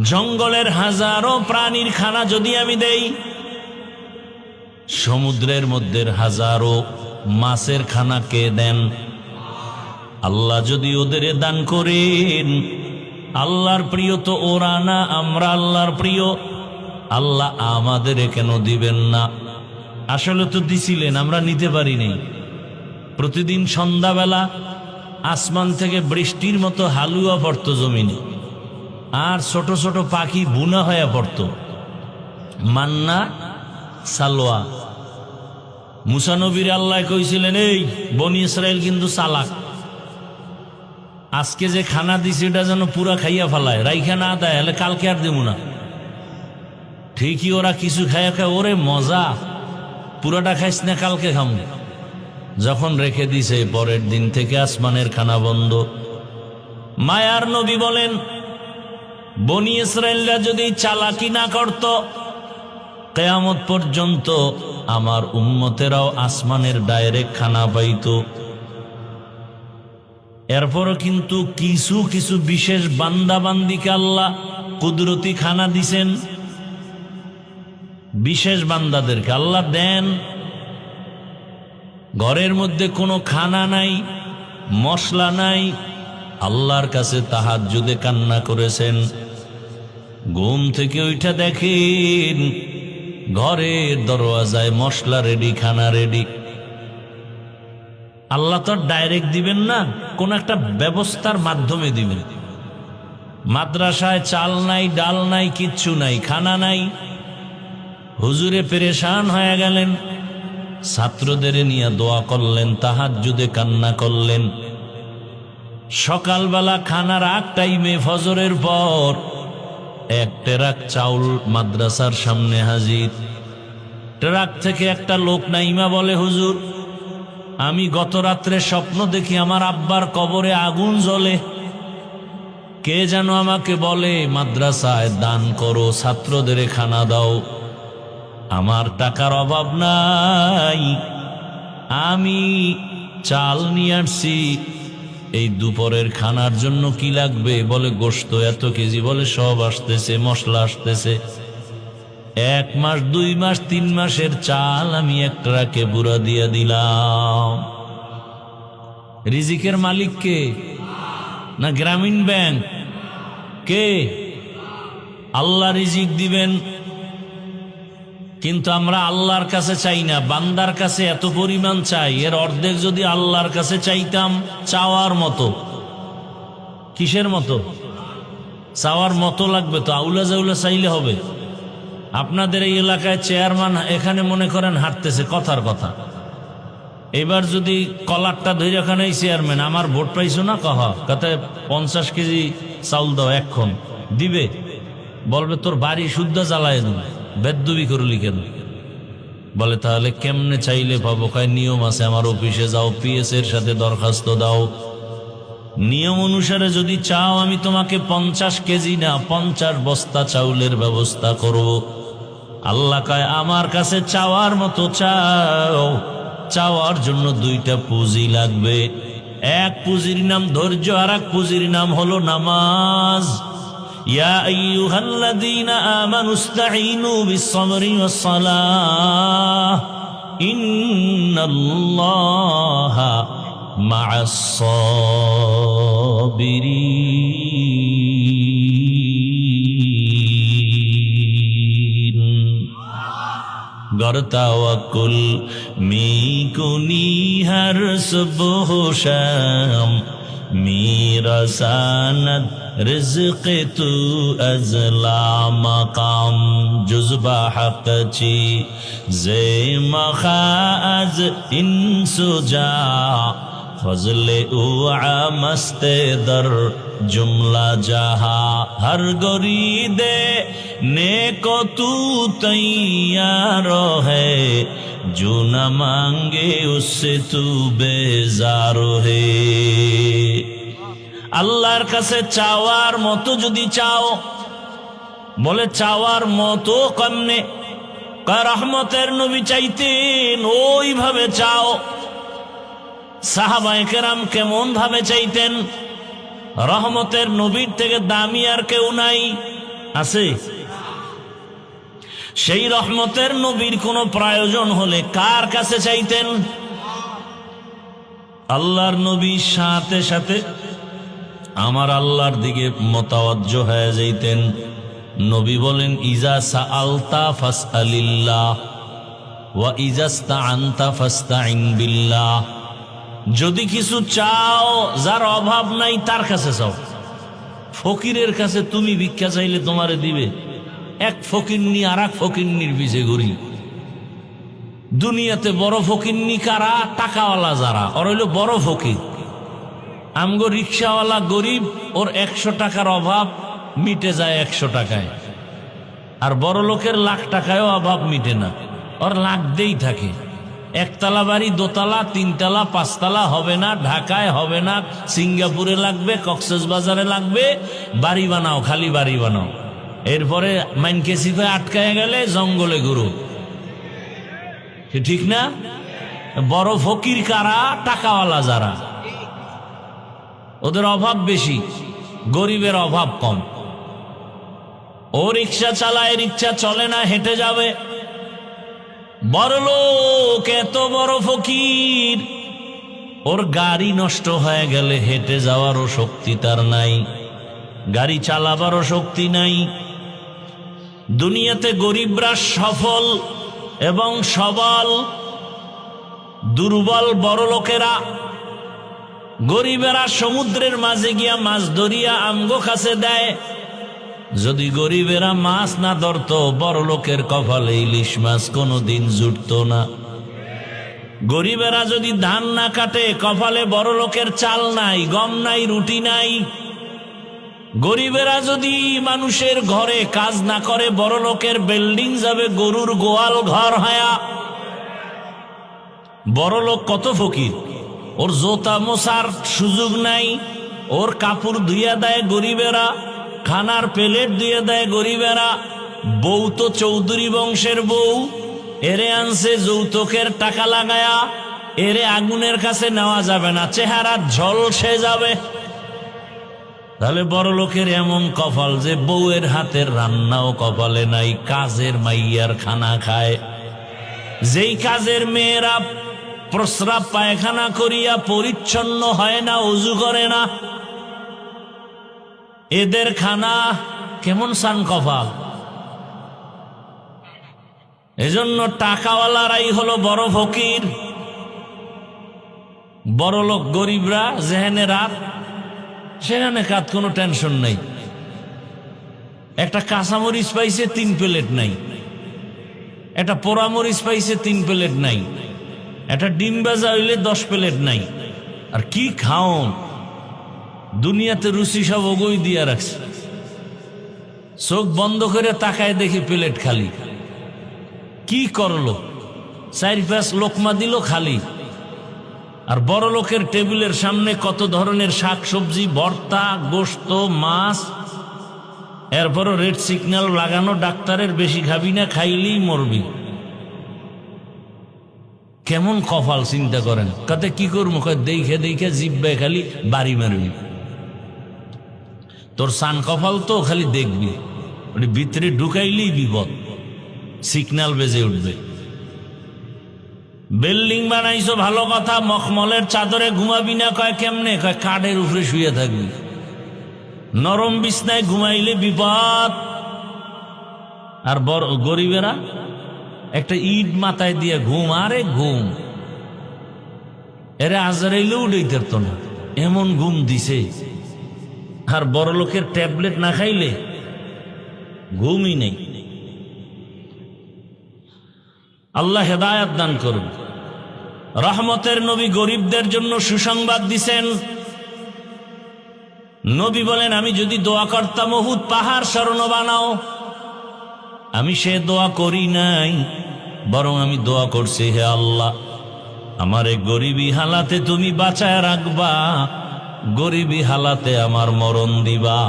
জঙ্গলের হাজারো প্রাণীর খানা যদি আমি দেই, সমুদ্রের মধ্যে হাজারো মাছের খানা কে দেন? আল্লাহ যদি ওদের দান করেন। আল্লাহর প্রিয় তো ওরা না, আমরা আল্লাহর প্রিয়। আল্লাহ আমাদের কেন দিবেন না? আসলে তো দিছিলেন, আমরা নিতে পারিনি। প্রতিদিন সন্ধ্যাবেলা আসমান থেকে বৃষ্টির মতো হালুয়া পড়তো জমিনে, আর ছোট ছোট পাখি বুনা হয়ে পড়তো, মান্না সালোয়া। মুসা নবীর আল্লাহ কইছিলেন, এই বনি ইসরাইল কিন্তু চালাক, আজকে যে খানা দিছে এটা যেন পুরা খাইয়া ফেলায়, রাইখা না দেয়, হলে কালকে আর দেব না। ঠিকই ওরা কিছু খাইয়া খায়, ওরে মজা, পুরাটা খাইস না, কালকে খাম। যখন রেখে দিছে, পরের দিন থেকে আসমানের খানা বন্ধ। মায়ার নবী বলেন, বনি ইসরাইলরা যদি চালাকি না করত, কিয়ামত পর্যন্ত আমার উম্মতেরাও আসমানের ডাইরেক্ট খানা পাইত। এরপরও কিন্তু কিছু কিছু বিশেষ বান্দা বান্দিকে আল্লাহ কুদরতি খানা দিছেন। বিশেষ বান্দাদেরকে আল্লাহ দেন, ঘরের মধ্যে কোনো খানা নাই, মশলা নাই, আল্লাহর কাছে তাহাজ্জুদে কান্না করেছেন, ঘুম থেকে উঠা দেখেন ঘরের দরওয়াজায় মশলা রেডি, খানা রেডি। আল্লাহ তো ডাইরেক্ট দিবেন না, কোন একটা ব্যবস্থার মাধ্যমে দিবেন। মাদ্রাসায় চাল নাই, ডাল নাই, কিচ্ছু নাই, খানা নাই। হুজুরে পেরেশান হয়ে গেলেন, ছাত্রদের নিয়ে দোয়া করলেন, তাহাজ্জুদে কান্না করলেন। সকালবেলা খানার আগ টাইমে, ফজরের পর এক ট্রাক চাউল মাদ্রাসার সামনে হাজির। ট্রাক থেকে একটা লোক নাইমা বলে, হুজুর, আমি গত রাত্রে স্বপ্ন দেখি আমার আব্বার কবরে আগুন জ্বলে। কে যেন আমাকে বলে মাদ্রাসায় দান করো, ছাত্রদের খানা দাও। আমার টাকার অভাব নাই, আমি চাল নিয়ে আসছি এই দুপুরের খানার জন্য। কি লাগবে? বলে গোশত এত কেজি। বলে সব আসতেছে, মশলা আসতেছে। 1 মাস 2 মাস 3 মাসের চাল আমি এক ট্রাকে বুড়া দিয়া দিলাম। রিজিকের মালিক কে? না গ্রামীণ ব্যাংক? কে? আল্লাহ রিজিক দিবেন, কিন্তু আমরা আল্লাহর কাছে চাই না, বান্দার কাছে এত পরিমাণ চাই, এর অর্ধেক যদি আল্লাহর কাছে চাইতাম। চাওয়ার মতো। কিসের মতো? চাওয়ার মতো লাগবে তো, আউলা জাউলা চাইলে হবে? আপনাদের এই এলাকায় চেয়ারম্যান এখানে মনে করেন হাঁটতেছে, কথার কথা। এবার যদি কলারটা ধরে ওখানে চেয়ারম্যান, আমার ভোট পাইছো না, কথা 50 কেজি চাউল দাও, এখন দিবে? বলবে তোর বাড়ি শুদ্ধ জ্বালায় দেব, বেদ্যুবি করলি কেন? বলে তাহলে কেমনে চাইলে পাবো? কয় নিয়ম আছে, আমার অফিসে যাও, পিএস এর সাথে দরখাস্ত দাও, নিয়ম অনুসারে যদি চাও আমি তোমাকে 50 কেজি না 50 বস্তা চাউলের ব্যবস্থা করব। আল্লাহ কয় আমার কাছে চাওয়ার মতো চাও। চাওয়ার জন্য 2টা পুঁজি লাগবে। এক পুঁজির নাম ধৈর্য, আর এক পুঁজির নাম হলো নামাজ। ইয়া আইয়ুহাল্লাযীনা আমানু ইসতাঈনু বিস-সাবরি ওয়াস-সালাহ ইন্নাল্লাহা মা'আস-সাবিরিন। गर तवक्कुल मी कुनी हर सुबह शाम, मेरा सानद रिज़्क़ तू अज़ला मकाम, जुज़बा हक़ ची ज़े मखाज़ इंसुजा, फज़ले उआ मस्ते दर जुमला जहा, हर गरीदे नेको तू तैयार है, जो न मांगे उससे तू बेजार है। আল্লাহর কাছে চাওয়ার মতো যদি চাও, বলে চাওয়ার মতো কেমনে? রহমতের নবী চাইতেন, ওইভাবে চাও। সাহাবায়ে কেরাম কেমন ভাবে চাইতেন? রহমতের নবীর থেকে দামি আর কেউ নাই, আছে? সেই রহমতের নবীর কোনো প্রয়োজন হলে কার কাছে চাইতেন? আল্লাহর নবীর সাথে সাথে আমার আল্লাহর দিকে মুতাওয়াজ্জহ হয়ে যাইতেন। নবী বলেন, ইজা সাআলতা ফাসআলিল্লাহ ওয়া ইজা ইসতাআনতা ফাসতাইন বিল্লাহ। যদি কিছু চাও, যার অভাব নাই তার কাছে চাও। ফকিরের কাছে তুমি ভিক্ষা চাইলে তোমারে দিবে? এক ফকিরনি আর এক ফকিরনির পিছে ঘুরি। দুনিয়াতে বড় ফকিরনি কারা? টাকাওয়ালা যারা, ওর হইল বড় ফকির। আমগো রিক্সাওয়ালা গরিব, ওর 100 টাকার অভাব মিটে যায় 100 টাকায়। আর বড় লোকের লাখ টাকায়ও অভাব মিটে না, ওর লাখ দেই থাকে। একতলা বাড়ি, দোতলা, 3 তলা, 5 তলা হবে না, ঢাকায় হবে না, সিঙ্গাপুরে লাগবে, কক্সবাজারে লাগবে। বাড়ি বানাও, খালি বাড়ি বানাও। এরপরে মাইনকেসিফে আটকায় গেলে জঙ্গলে ঘুরো, ঠিক না? বড় ফকির কারা? টাকাওয়ালা যারা, ওদের অভাব বেশি, গরিবের অভাব কম। ও রিক্সা চালায়, রিক্সা চলে না, হেঁটে যাবে। বড় লোক এত বড় ফকির, ওর গাড়ি নষ্ট হয়ে গেলে হেঁটে যাওয়ারও শক্তি তার নাই, গাড়ি চালাবারও শক্তি নাই। দুনিয়াতে গরিবরা সফল এবং সবল, দুর্বল বড় লোকেরা। গরিবেরা সমুদ্রের মাঝে গিয়া মাছ ধরিয়া আমগো কাছে দেয়। যদি গরিবেরা মাছ না ধরত, বড় লোকের কপালে ইলিশ মাছ কোনোদিন জুটত না। গরিবেরা যদি ধান না কাটে, কপালে বড় লোকের চাল নাই, গম নাই, রুটি নাই। গরিবেরা যদি মানুষের ঘরে কাজ না করে, বড় লোকের বিল্ডিং যাবে গরুর গোয়াল ঘর হয়া। বড় লোক কত ফকির, ওর জোতা মোছার সুযোগ নাই, ওর কাপড় ধুইয়া দেয় গরিবেরা, খানার প্লেট ধুইয়া দেয় গরিবেরা। বউ তো চৌধুরী বংশের বউ, এরে আনছে যৌতুকের টাকা লাগায়া, এরে আগুনের কাছে নেওয়া যাবে না, চেহারা ঝলসে যাবে। তাহলে বড় লোকের এমন কপাল যে বউয়ের হাতের রান্নাও কপালে নাই, কাজের মাইয়ার খানা খায়। যেই কাজের মেয়েরা প্রস্রাব পায়খানা করিয়া পরিচ্ছন্ন হয় না, অজু করে না, এদের খানা কেমন সান কপাল। এজন্য টাকাওয়ালারাই হলো বড় ফকির। বড় লোক গরিবরা যেখানে রাত সেখানে কাত, কোনো টেনশন নাই। একটা কাঁচামরিচ পাইছে 3 প্লেট নাই, একটা পোড়ামরিচ পাইছে 3 প্লেট নাই, একটা ডিম ভাজা হইলে 10 প্লেট নাই। আর কি খাওন, দুনিয়াতে রুচি সব ওগই দিয়া রাখছে। চোখ বন্ধ করে তাকায় দেখি প্লেট খালি। কি করলো, 4-5 লোকমা দিল খালি। আর বড় লোকের টেবিলের সামনে কত ধরনের শাক সবজি, ভর্তা, গোশত, মাছ, এরপরও রেড সিগন্যাল লাগানো, ডাক্তারের বেশি খাবি না, খাইলেই মরবি। কেমন কপাল চিন্তা করেন। কাতে কি করবো, দেখে দেখে জিব্বায় খালি বাড়ি মারবি। তোর সান কপাল তো খালি দেখবি, ওটি ভিতরে ঢুকাইলেই বিপদ, সিগন্যাল বেজে উঠবে। বিল্ডিং বানাইছো ভালো কথা, মখমলের চাদরে ঘুমাবি না, কয় কেমনে, কয় কাঠের উপরে শুয়ে থাকবি, নরম বিছনায় ঘুমাইলে বিপদ। আর বড় গরিবেরা একটা ইট মাথায় দিয়ে ঘুম, আরে ঘুম, এরে আজরাইলেও উঠাইতে পারতো না, এমন ঘুম দিছে। আর বড় লোকের ট্যাবলেট না খাইলে ঘুমই নেই। আল্লাহ হেদায়াত দান করুন। রহমতের নবী গরিবদের জন্য সুসংবাদ দিছেন। নবী বলেন, আমি যদি দোয়া করতাম উহুদ পাহাড় স্মরণ বানাও, আমি সে দোয়া করি নাই, বরং আমি দোয়া করছি, হে আল্লাহ, আমারে গরিবী হালাতে তুমি বাঁচায় রাখবা, গরিবী হালাতে আমার মরণ দিবা,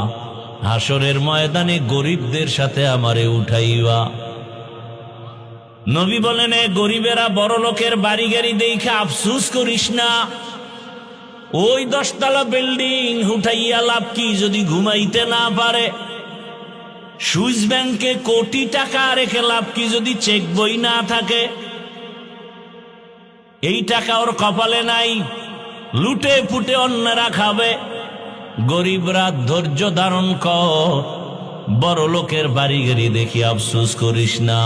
হাসরের ময়দানে গরিবদের সাথে আমারে উঠাইবা। নবী বলেন, এ গরিবেরা বড় লোকের বাড়ি গাড়ি দেখে আফসুস করিস না। ওই 10 তলা বিল্ডিং উঠাইয়া লাভ কি যদি ঘুমাইতে না পারে? সুইস ব্যাংকে কোটি টাকা রেখে লাভ কি যদি চেক বই না থাকে? এই টাকা ওর কপালে নাই, লুটে ফুটে অন্যরা খাবে। গরিবরা ধৈর্য ধারণ কর, বড় লোকের বাড়ি গাড়ি দেখি আফসোস করিস না।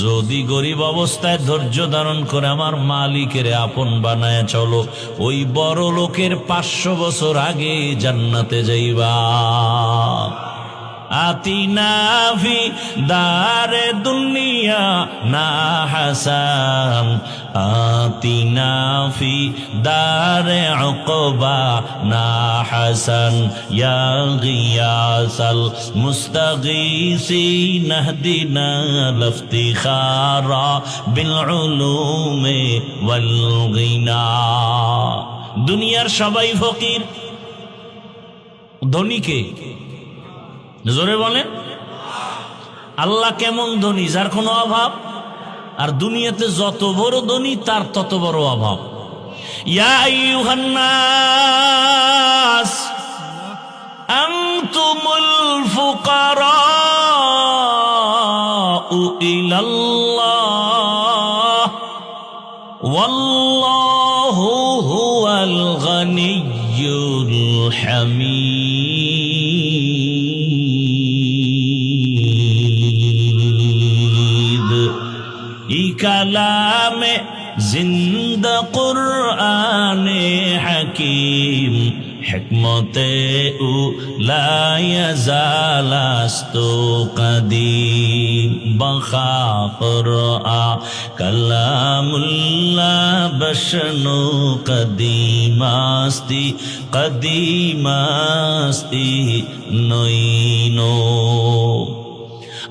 যদি গরিব অবস্থায় ধৈর্য ধারণ করে আমার মালিকের আপন বানায় চলো, ওই বড় লোকের 500 বছর আগে জান্নাতে যাইবা। আতিনা ফি দারে দুনিয়া না হাসান, আতিনা ফি দারে উকবা না হাসান, ইয়া গিয়াসাল মুস্তাগীসিন ইহদিনা লিফতিখারা বিল উলুমি ওয়াল গিনা। দুনিয়ার সবাই ফকির, ধনীকে জোরে বলেন। আল্লাহ কেমন ধনী, যার কোনো অভাব। আর দুনিয়াতে যত বড় ধনী তার তত বড় অভাব। ইয়া আইয়ুহান নাস আনতুমুল ফুকারাউ ইলাল্লাহ ওয়াল্লাহু হুয়াল গনিয়্যুল হামিদ। কালামে জিন্দা কুরআনে হাকিম, হিকমতে লা ইয়াজালাস্তু কাদিম, বাখা কুরআন কালামুল্লাহ বসনো কদিমাস্তি কদিমাস্তি নইনো।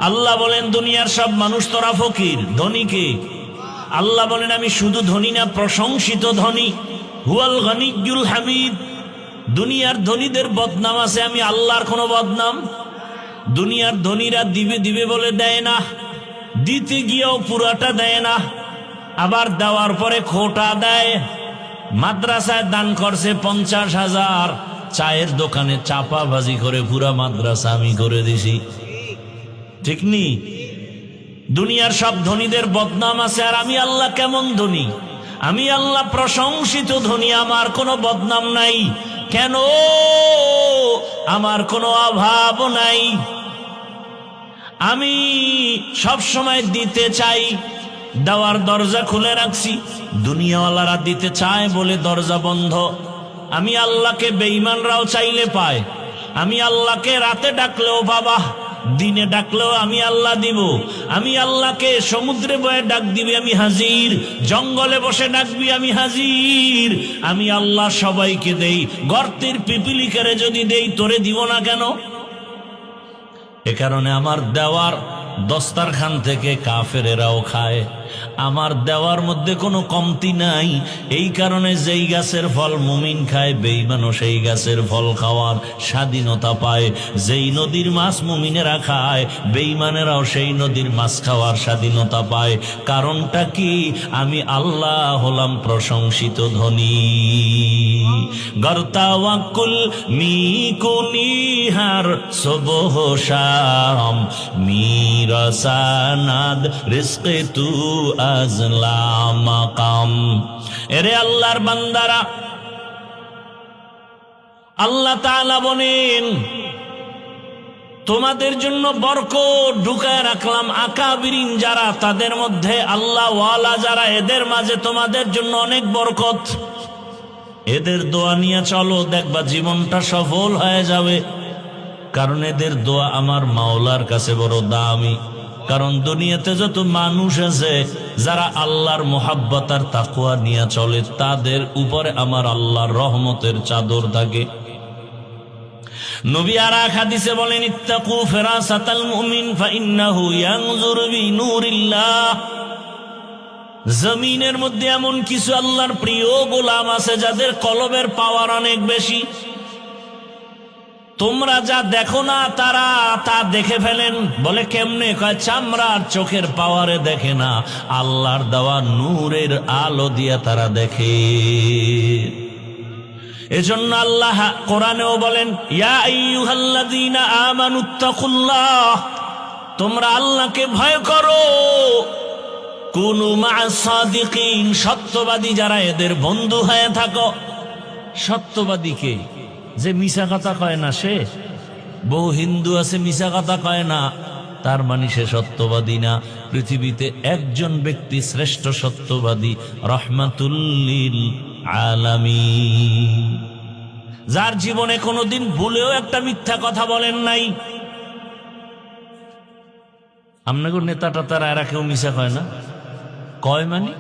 আল্লাহ বলেন দুনিয়ার সব মানুষ তোরা ফকির, ধনীকে আল্লাহ বলেন আমি শুধু ধনী না, প্রশংসিত ধনী। হুয়াল গনিয়ুল হামিদ। দুনিয়ার ধনীদের বদনাম আছে, আমি আল্লাহর কোনো বদনাম? দুনিয়ার ধনীরা দিবে দিবে বলে দেয় না, দিতে গিয়েও পুরাটা দেয় না, আবার দেওয়ার পরে খোটা দেয়। মাদ্রাসায় দান করছে 50,000, চায়ের দোকানে চাপাবাজি করে পুরা মাদ্রাসা আমি করে দিছি, ঠিক নি? দুনিয়ার সব ধনীদের বদনাম আছে, আর আমি আল্লাহ কেমন ধনী? আমি আল্লাহ প্রশংসিত ধনী, আমার কোনো বদনাম নাই। কেন? আমার কোনো অভাব নাই। আমি সব সময় দিতে চাই, দেওয়ার দরজা খুলে রাখছি। দুনিয়াওয়ালারা দিতে চায় বলে দরজা বন্ধ। আমি আল্লাহকে বেঈমানরাও চাইলে পায়। আমি আল্লাহকে রাতে ডাকলেও বাবা, দিনে ডাকলেও আমি আল্লাহ দিব। আমি আল্লাহকে সমুদ্রে বয়ে ডাক দিবি আমি হাজির, জঙ্গলে বসে ডাকবি আমি হাজির। আমি আল্লাহ সবাইকে দেই, গর্তের পিপিলিকারে যদি দেই তোরে দিব না কেন? এ কারণে আমার দেওয়ার দস্তারখান থেকে কাফেরেরাও খায়, আমার দেওয়ার মধ্যে কোনো কমতি নাই। এই কারণে যেই গাছের ফল মুমিন খায়, বেঈমানও সেই গাছের ফল খাওয়ার স্বাধীনতা পায়। যেই নদীর মাছ মুমিনেরা খায়, বেঈমানেরাও সেই নদীর মাছ খাওয়ার স্বাধীনতা পায়। কারণটা কি? আমি আল্লাহ হলাম প্রশংসিত ধনী। গর্তাওয়াকুল মিকুনিহার সবহ শাম মিরাসানাদ রিজকে তু আজলা মাকাম। এরে আল্লাহর বান্দারা, আল্লাহ তাআলা বলেন তোমাদের জন্য বরকত ঢুকায় রাখলাম। আকাবিরিন যারা, তাদের মধ্যে আল্লাহ ওয়ালা যারা, এদের মাঝে তোমাদের জন্য অনেক বরকত। এদের দোয়া নিয়ে চলো, দেখবা জীবনটা সফল হয়ে যাবে। কারণ এদের দোয়া আমার মাওলার কাছে বড় দামি। কারণ দুনিয়াতে যত মানুষ আছে যারা আল্লাহর মোহাব্বত আর তাকওয়া নিয়ে চলে, তাদের উপরে আমার আল্লাহর রহমতের চাদর থাকে। নবী আর এক হাদিসে বলেন ইত্তাকু ফিরাসাতাল মুমিন ফাইন্নাহু ইয়ানজুরু বিনূরিল্লাহ। জমিনের মধ্যে এমন কিছু আল্লাহর প্রিয় গোলাম আছে যাদের কলবের পাওয়ার অনেক বেশি। তোমরা যা দেখো না তারা তা দেখে ফেলেন। বলে কেমনে? কয় চামড়ার চোখের পাওয়ারে দেখে না, আল্লাহর দেওয়া নূরের আলো দিয়া তারা দেখে। এজন্য আল্লাহ কোরআনেও বলেন ইয়া আইয়ুহাল্লাযীনা আমানুত্তাকুল্লাহ, তোমরা আল্লাহকে ভয় করো। কুনু মা'আস সাদিকিন, সত্যবাদী যারা, এদের বন্ধু হয়ে থাকো। সত্যবাদীকে যে মিছা কথা কয় না, সে বহু হিন্দু আছে মিছা কথা কয় না, তার মানে সে সত্যবাদী না। পৃথিবীতে একজন ব্যক্তি শ্রেষ্ঠ সত্যবাদী, রাহমাতুল লিল আলামিন, যার জীবনে কোনোদিন ভুলেও একটা মিথ্যা কথা বলেন নাই। আপনাদের নেতাটা তারা এরা কেউ মিছা কয় না? কয় মানে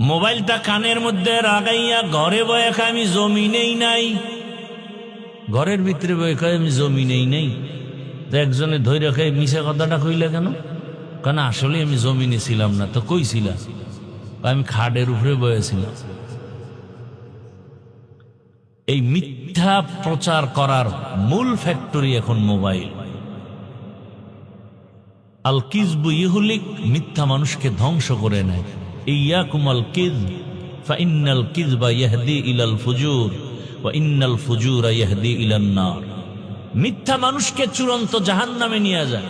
মোবাইলটা কানের মধ্যে লাগাইয়া ঘরে বয়ে খায় আমি জমিনেই নাই, ঘরের ভিতরে বয়ে খায় আমি জমিনেই নেই। তো একজনে ধৈর্য খায় মিশা কথাটা কইলে কেন? কেন আসলে আমি জমিনে ছিলাম না। তো কই ছিলাম? আমি খাটের উপরে বয়েছিলাম। এই মিথ্যা প্রচার করার মূল ফ্যাক্টরি এখন মোবাইল। আল কিযবু ইহলিক, মিথ্যা মানুষকে ধ্বংস করে নেয়। ইয়াকুম আল কিযব ফাইন্নাল কিযবা ইয়াহদি ইলাল ফুজুর ওয়া ইন্নাল ফুজুরা ইয়াহদি ইলান নার। মিথ্যা মানুষকে চূড়ান্ত জাহান্নামে নিয়ে যায়।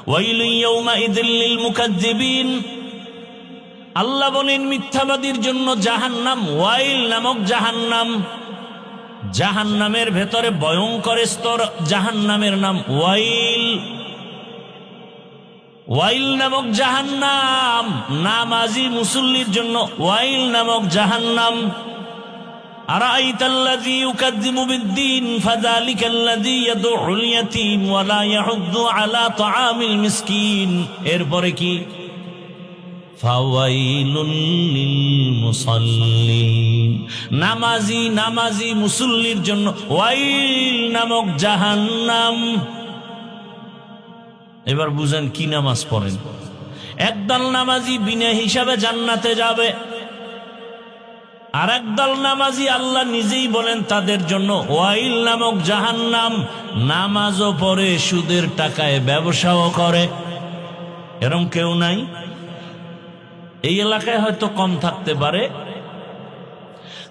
ওয়াইলু ইয়াউমাইযিল লিল মুকাজ্জিবিন, আল্লাহ বলেন মিথ্যাবাদীর জন্য জাহান্নাম, ওয়াইল নামক জাহান্নাম। জাহান্নামের ভেতরে ভয়ঙ্কর স্তর, জাহান্নামের নাম ওয়াইল। ওয়াইল নামক জাহান্নাম, নামাজি মুসল্লির জন্য ওয়াইল নামক জাহান্নাম। আরাআইতাল্লাযী ইউকাযযিবু বিদ্দীন ফাযালিকাল্লাযী ইয়াদউল ইয়াতীম ওয়া লা ইয়াহুদ্দু আলা তাআমিল মিসকিন। এরপরে কি? ফাওয়াইলুল লিল মুসাল্লিন, নামাজি মুসল্লির জন্য ওয়াইল নামক জাহান্নাম। এবার বুঝেন কি নামাজ পড়েন। একদল নামাজি বিনা হিসাবে জান্নাতে যাবে, আর একদল নামাজি আল্লাহ নিজেই বলেন তাদের জন্য ওয়াইল নামক জাহান্নাম। নামাজও পড়ে, সুদের টাকায় ব্যবসাও করে, এরকম কেউ নাই? এই এলাকায় হয়তো কম থাকতে পারে।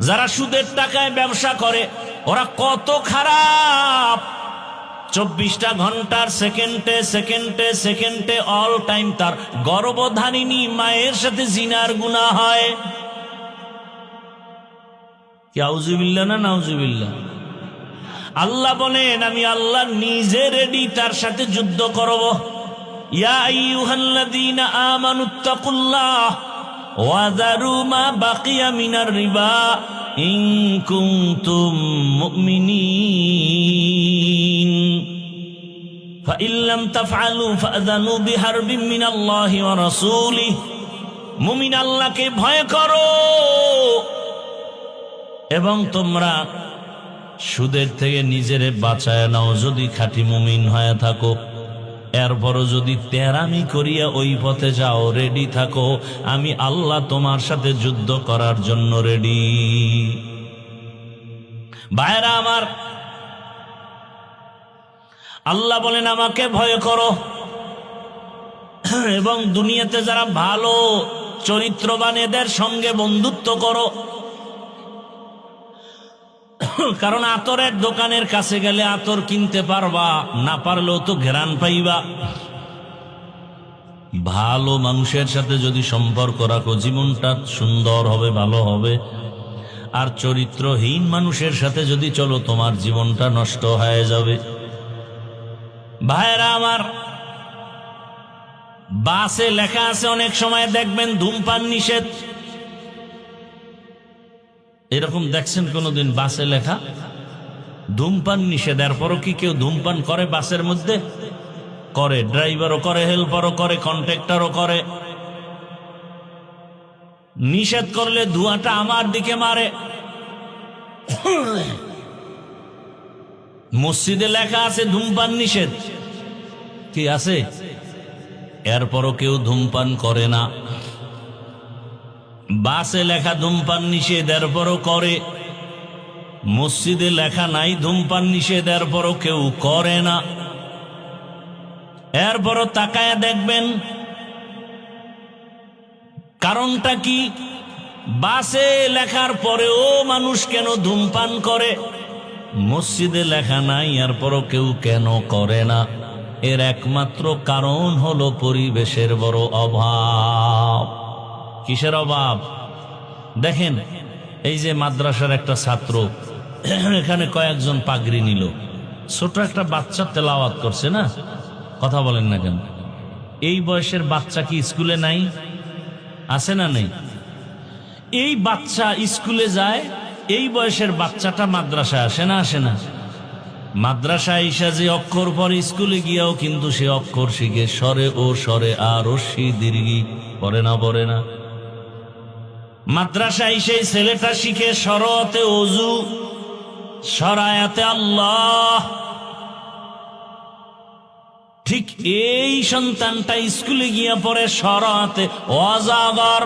যারা সুদের টাকায় ব্যবসা করে ওরা কত খারাপ! 24টা ঘন্টার সেকেন্ডে সেকেন্ডে সেকেন্ডে অল টাইম তার গর্ভধারিণী মায়ের সাথে জিনার গুনাহ হয়। কি আউযুবিল্লাহ না নাউযুবিল্লাহ? আল্লাহ বলেন আমি আল্লাহ নিজে রেডি তার সাথে যুদ্ধ করব। ইয়া আইয়ুহাল্লাযীনা আমানুত্তাকুল্লাহ ওয়া যারু মা বাকিয়া মিনার রিবা ইন কুনতুম মুমিনিন ফাইন লাম তাফআলু ফাযানু বিহারবিন মিনাল্লাহি ওয়া রাসূলিহি। মুমিন আল্লাহকে ভয় করো এবং তোমরা সুদের থেকে নিজেরে বাঁচায় নাও যদি খাঁটি মুমিন হয়ে থাকো। এরপরও যদি তেরামি করিয়া ওই পথে যাও, রেডি থাকো, আমি আল্লাহ তোমার সাথে যুদ্ধ করার জন্য রেডি। ভাইরা আমার, আল্লাহ বলেন আমাকে ভয় করো এবং দুনিয়াতে যারা ভালো চরিত্রবান এদের সঙ্গে বন্ধুত্ব করো। কারণ আতরের দোকানের কাছে গেলে আতর কিনতে পারবা, না পারলেও তো ঘেরান পাইবা। ভালো মানুষের সাথে যদি সম্পর্ক রাখো, জীবনটা সুন্দর হবে, ভালো হবে। আর চরিত্রহীন মানুষের সাথে যদি চলো, তোমার জীবনটা নষ্ট হয়ে যাবে। ভাইরা আমার, বাসে লেখা আছে, অনেক সময় দেখবেন ধূমপান নিষেধ। এরকম দেখছেন কোনদিন বাসে লেখা ধূমপান নিষেধ? এরপরও কি কেউ ধূমপান করে বাসের মধ্যে? করে, ড্রাইভারও করে, হেল্পারও করে, কন্ট্রাক্টরও করে। নিষেধ করলে ধোঁয়াটা আমার দিকে মারে। মসজিদে লেখা আছে ধূমপান নিষেধ, কি আছে? এরপরও কেউ ধূমপান করে না। বাসে লেখা ধূমপান নিষেধ, এরপরও করে। মসজিদে লেখা নাই ধূমপান নিষেধ, এরপরও কেউ করে না। এরপরও তাকায় দেখবেন কারণটা কি? বাসে লেখার পরেও মানুষ কেন ধূমপান করে? মসজিদে লেখা নাই, এরপরও কেউ কেন করে না? এর একমাত্র কারণ হলো পরিবেশের বড় অভাব। কিসের অভাব? দেখেন, এই যে মাদ্রাসার একটা ছাত্র, এখানে কয়েকজন পাগড়ি নিল, ছোট একটা বাচ্চা তেলাওয়াত করছে না? কথা বলেন না কেন? এই বয়সের বাচ্চা কি স্কুলে নাই? আছে না নেই? এই বাচ্চা স্কুলে যায়, এই বয়সের বাচ্চাটা মাদ্রাসায় আসে না? আসে না? মাদ্রাসায় এসে যে অক্ষর পরে, স্কুলে গিয়াও কিন্তু সে অক্ষর শিখে, স্বরে ও স্বরে আর রস্যি দীর্ঘি পড়ে না? পড়ে না? মাদ্রাসায় সেই ছেলেটা শিখে সরতে ওযু, সরায়াতে আল্লাহ। ঠিক এই সন্তানটা স্কুলে গিয়া পড়ে সরাতে অজাগর।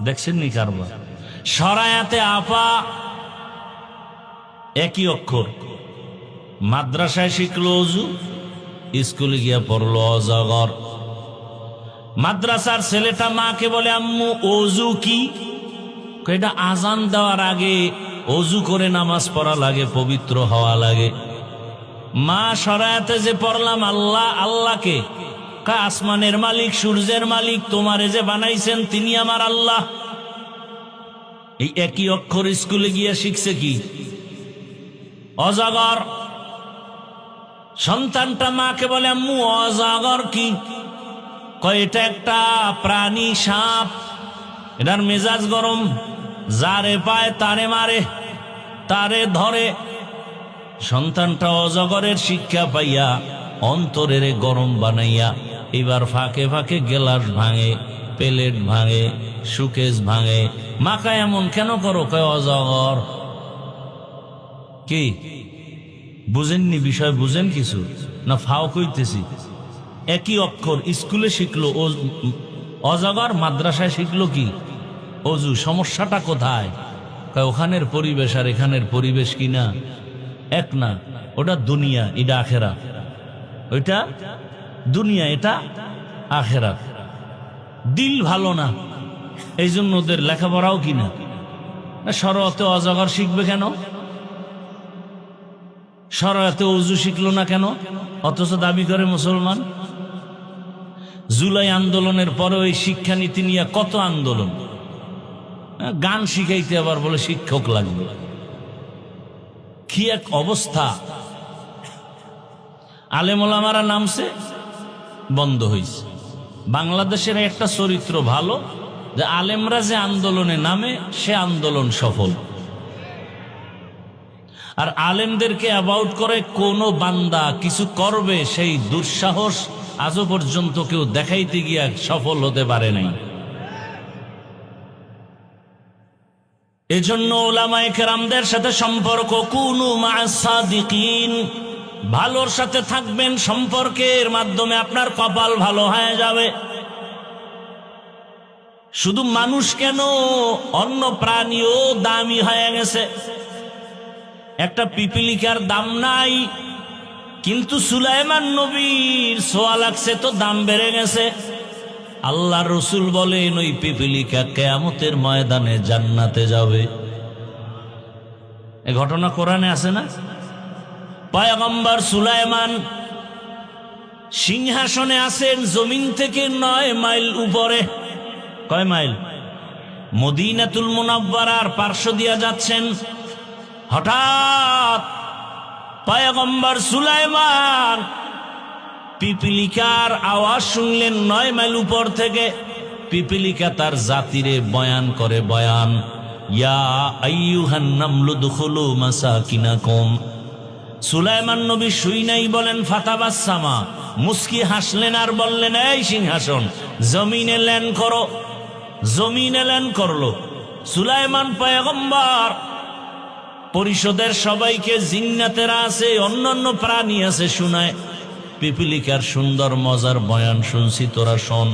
দেখছেন নি কারবার? সরায়াতে আপা, একই অক্ষর। মাদ্রাসায় শিখলো ওযু, স্কুলে গিয়া পড়লো অজাগর। মাদ্রাসার ছেলেটা মাকে বলে, আম্মু ওযু কি? এটা আজান দেওয়ার আগে ওযু করে নামাজ পড়া লাগে, পবিত্র হওয়া লাগে। মা, শরায়াতে যে পড়লাম আল্লাহ, আল্লাহকে? আসমানের মালিক, সূর্যের মালিক, তোমারে যে বানাইছেন তিনি আমার আল্লাহ। এই একই অক্ষর স্কুলে গিয়া শিখছে কি? অজাগর। সন্তানটা মাকে বলে, আম্মু অজাগর কি? এটা একটা প্রাণী, সাপ, এটার মেজাজ গরম, যারে পায় তারে মারে, তারে ধরে। সন্তানটা অজগরের শিক্ষা পাইয়া অন্তরের গরম বানাইয়া এবার ফাঁকে ফাঁকে গেলাস ভাঙে, প্লেট ভাঙে, সুকেস ভাঙে। মাকা এমন কেন করো? কয় অজগর। কি বুঝেননি? বিষয় বুঝেন কিছু না? ফাও কইতেছি। একই অক্ষর স্কুলে শিখলো অজগর, মাদ্রাসায় শিখলো কি অজু। সমস্যাটা কোথায়? ওখানের পরিবেশ আর এখানের পরিবেশ কি না এক না? ওটা দুনিয়া, এটা আখেরাত। ওইটা দুনিয়া, এটা আখেরাত। দিল ভালো না, এই জন্য ওদের লেখাপড়াও কিনা। শরতে অজগর শিখবে কেন? শরতে অজু শিখলো না কেন? অথচ দাবি করে মুসলমান। জুলাই আন্দোলনের পরে ওই শিক্ষানীতি নিয়ে কত আন্দোলন। গান শিখাইতে আবার বলে শিক্ষক লাগবে। কি এক অবস্থা! আলেম ওলামারা নামছে, বন্ধ হয়েছে। বাংলাদেশের একটা চরিত্র ভালো যে আলেমরা যে আন্দোলনে নামে সে আন্দোলন সফল। আর আলেমদেরকে অ্যাবাউট করে কোন বান্দা কিছু করবে, সেই দুঃসাহস আজও পর্যন্ত কেউ দেখাইতে গিয়া সফল হতে পারে নাই। এজন্য উলামায়ে কেরামদের সাথে সম্পর্ক, কুনু মা'আস সাদিকিন, ভালোর সাথে থাকবেন। সম্পর্কের মাধ্যমে আপনার কপাল ভালো হয়ে যাবে। শুধু মানুষ কেন, অন্য প্রাণীও দামি হয়ে গেছে। একটা পিপিলিকার দাম নাই, কিন্তু সুলাইমান নবীর ছোঁয়া লাগছে তো দাম বেড়ে গেছে। আল্লাহ রসুল বলেন ওই পিপিলিকা কিয়ামতের ময়দানে জান্নাতে যাবে। এই ঘটনা কোরআনে আছে না? পয়গম্বর সুলাইমান সিংহাসনে আছেন জমিন থেকে 9 মাইল উপরে। কয় মাইল? মদিনাতুল মুনাওয়ারার পার্শ্ব দিয়া যাচ্ছেন। হঠাৎ পয়গম্বর সুলাইমান পিপিলিকার আওয়াজ শুনলেন 9 মাইল উপর থেকে। পিপিলিকা তার জাতিরে বয়ান করে, বয়ান, ইয়া আইয়ুহান নামলু দুখুলু মাসাকিনাকুম। সুলাইমান নবী শুই নাই বলেন ফাতাবাসসামা, মুস্কি হাসলেন আর বললেন, এই সিংহাসন জমিনে ল্যান্ড করো। জমিনে ল্যান্ড করলো সুলাইমান পয়গম্বর। পরিষদের সবাইকে, জিন্নাতেরা আছে, অন্যান্য প্রাণী আছে, শুনায় পিপিলিকার সুন্দর মজার বয়ান শুনছি, তোরা শোন।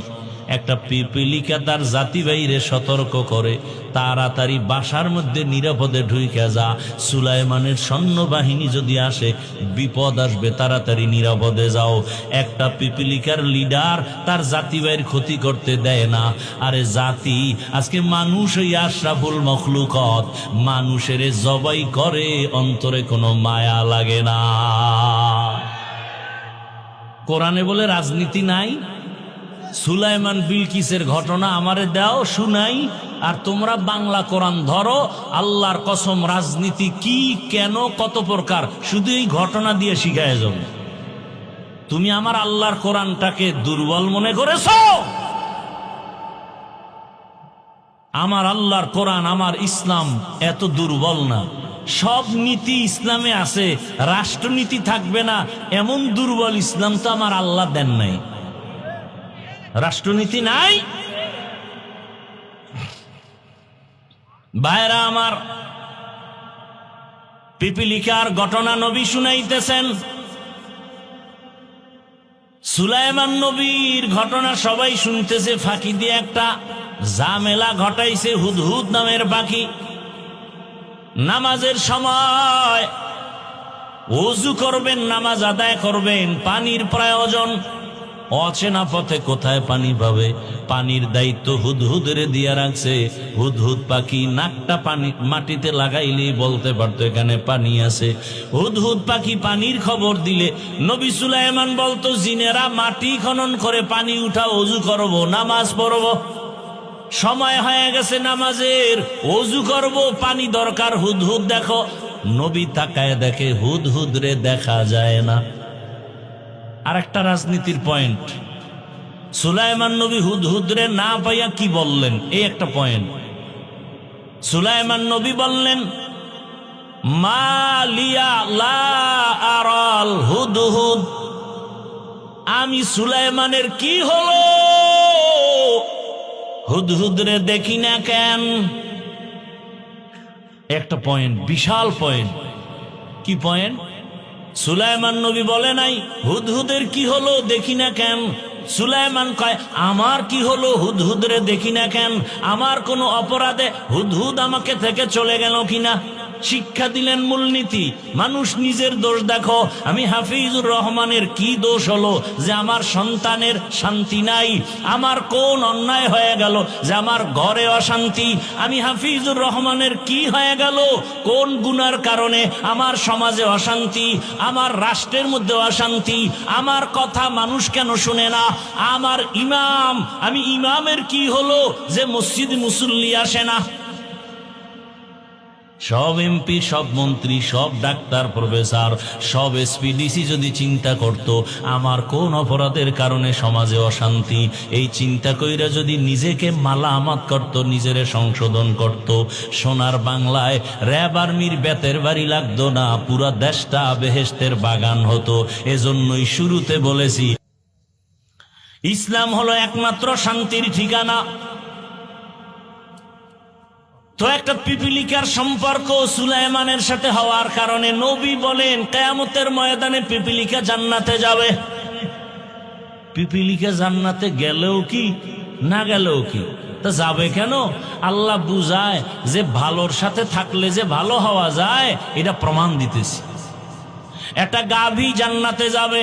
একটা পিপিলিকা তার জাতি বাইরে সতর্ক করে, তাড়াতাড়ি বাসার মধ্যে নিরাপদে ঢুইকা যা। সুলাইমানের সৈন্যবাহিনী যদি আসে বিপদ আসবে, তাড়াতাড়ি নিরাপদে যাও। একটা পিপিলিকার লিডার তার জাতি বাইর ক্ষতি করতে দেয় না। আরে জাতি, আজকে মানুষ ওই আশরাফুল মখলুকত, মানুষের জবাই করে, অন্তরে কোনো মায়া লাগে না। কোরআনে বলে রাজনীতি নাই। সুলাইমান বিলকিসের ঘটনা আমারে দাও, শুনাই। আর তোমরা বাংলা কোরআন ধরো। আল্লাহর কসম, রাজনীতি কি, কেন, কত প্রকার, শুধু এই ঘটনা দিয়ে শিখায় যাও। তুমি আমার আল্লাহর কোরআনটাকে দুর্বল মনে করেছো? আমার আল্লাহর কোরআন, আমার ইসলাম এত দুর্বল না। সব নীতি ইসলামে আছে, রাষ্ট্রনীতি থাকবে না এমন দুর্বল ইসলাম তো আমার আল্লাহ দেন নাই। রাষ্ট্রনীতি নাই। ভাইরা আমার, পিপিলিকার ঘটনা নবী শুনাইতেছেন। সুলাইমান নবীর ঘটনা সবাই শুনতেছে, ফাঁকি দিয়ে একটা ঝামেলা ঘটাইছে হুদহুদ নামের পাখি। নামাজের সময় ওযু করবেন, নামাজ আদায় করবেন, পানির প্রয়োজন। অচেনা পথে কোথায় পানি পাবে? পানির দায়িত্ব হুদহুদরে দিয়া রাখছে। হুদহুদ পাখি নাকটা পানি মাটিতে লাগাইলেই বলতে পারতো এখানে পানি আছে। হুদহুদ পাখি পানির খবর দিলে নবী সুলাইমান বলতো, জিনেরা মাটি খনন করে পানি উঠা, ওযু করব, নামাজ পড়ব। সময় হয়ে গেছে নামাজের, ওযু করব, পানি দরকার, হুদহুদ দেখো। নবী তাকায় দেখে হুদহুদ রে দেখা যায় না। আর একটা রাজনীতির পয়েন্ট, সুলাইমান নবী হুদহুদ রে না পাইয়া কি বললেন, এই একটা পয়েন্ট। সুলাইমান নবী বললেন, মা লিয়া লা আরাল হুদহুদ, আমি সুলাইমানের কি হলো, হুদহুদরে দেখি না কেন? একটা পয়েন্ট, বিশাল পয়েন্ট। কি পয়েন্ট? সুলাইমান নবী বলে নাই হুদহুদের কি হলো দেখি না কেন। সুলাইমান কয় আমার কি হলো, হুদহুদরে দেখি না কেন? আমার কোনো অপরাধে হুদহুদ আমাকে থেকে চলে গেল কিনা? শিক্ষা দিলেন মূলনীতি। মানুষ নিজের দোষ দেখো। আমি হাফিজুর রহমানের কি দোষ হলো যে আমার সন্তানের শান্তি নাই? আমার কোন অন্যায় হয়ে গেল যে আমার ঘরে অশান্তি? আমি হাফিজুর রহমানের কি হয়ে গেল, কোন গুনার কারণে আমার সমাজে অশান্তি, আমার রাষ্ট্রের মধ্যে অশান্তি? আমার কথা মানুষ কেন শুনে না? আমার ইমাম, আমি ইমামের কি হলো যে মসজিদ মুসল্লি আসে না? সব এমপি, সব মন্ত্রী, সব ডাক্তার, প্রফেসর, সব এসপিডিসি যদি চিন্তা করত আমার কোন অপরাধের কারণে সমাজে অশান্তি, এই চিন্তা কইরা যদি নিজেকে মালামাত করত, নিজেরে সংশোধন করত, সোনার বাংলায় র্যাব আর্মির বেতের বাড়ি লাগতো না, পুরা দেশটা বেহেশতের বাগান হতো। এজন্যই শুরুতে বলেছি ইসলাম হলো একমাত্র শান্তির ঠিকানা। তো একটা পিপিলিকার সম্পর্ক সুলাইমানের সাথে হওয়ার কারণে নবী বলেন কিয়ামতের ময়দানে পিপিলিকা জান্নাতে যাবে। পিপিলিকা জান্নাতে গেলেও কি না গেলেও কি, তা যাবে কেন? আল্লাহ বুঝায় যে ভালোর সাথে থাকলে যে ভালো হওয়া যায়, এটা প্রমাণ দিতেছি। একটা গাভী জান্নাতে যাবে।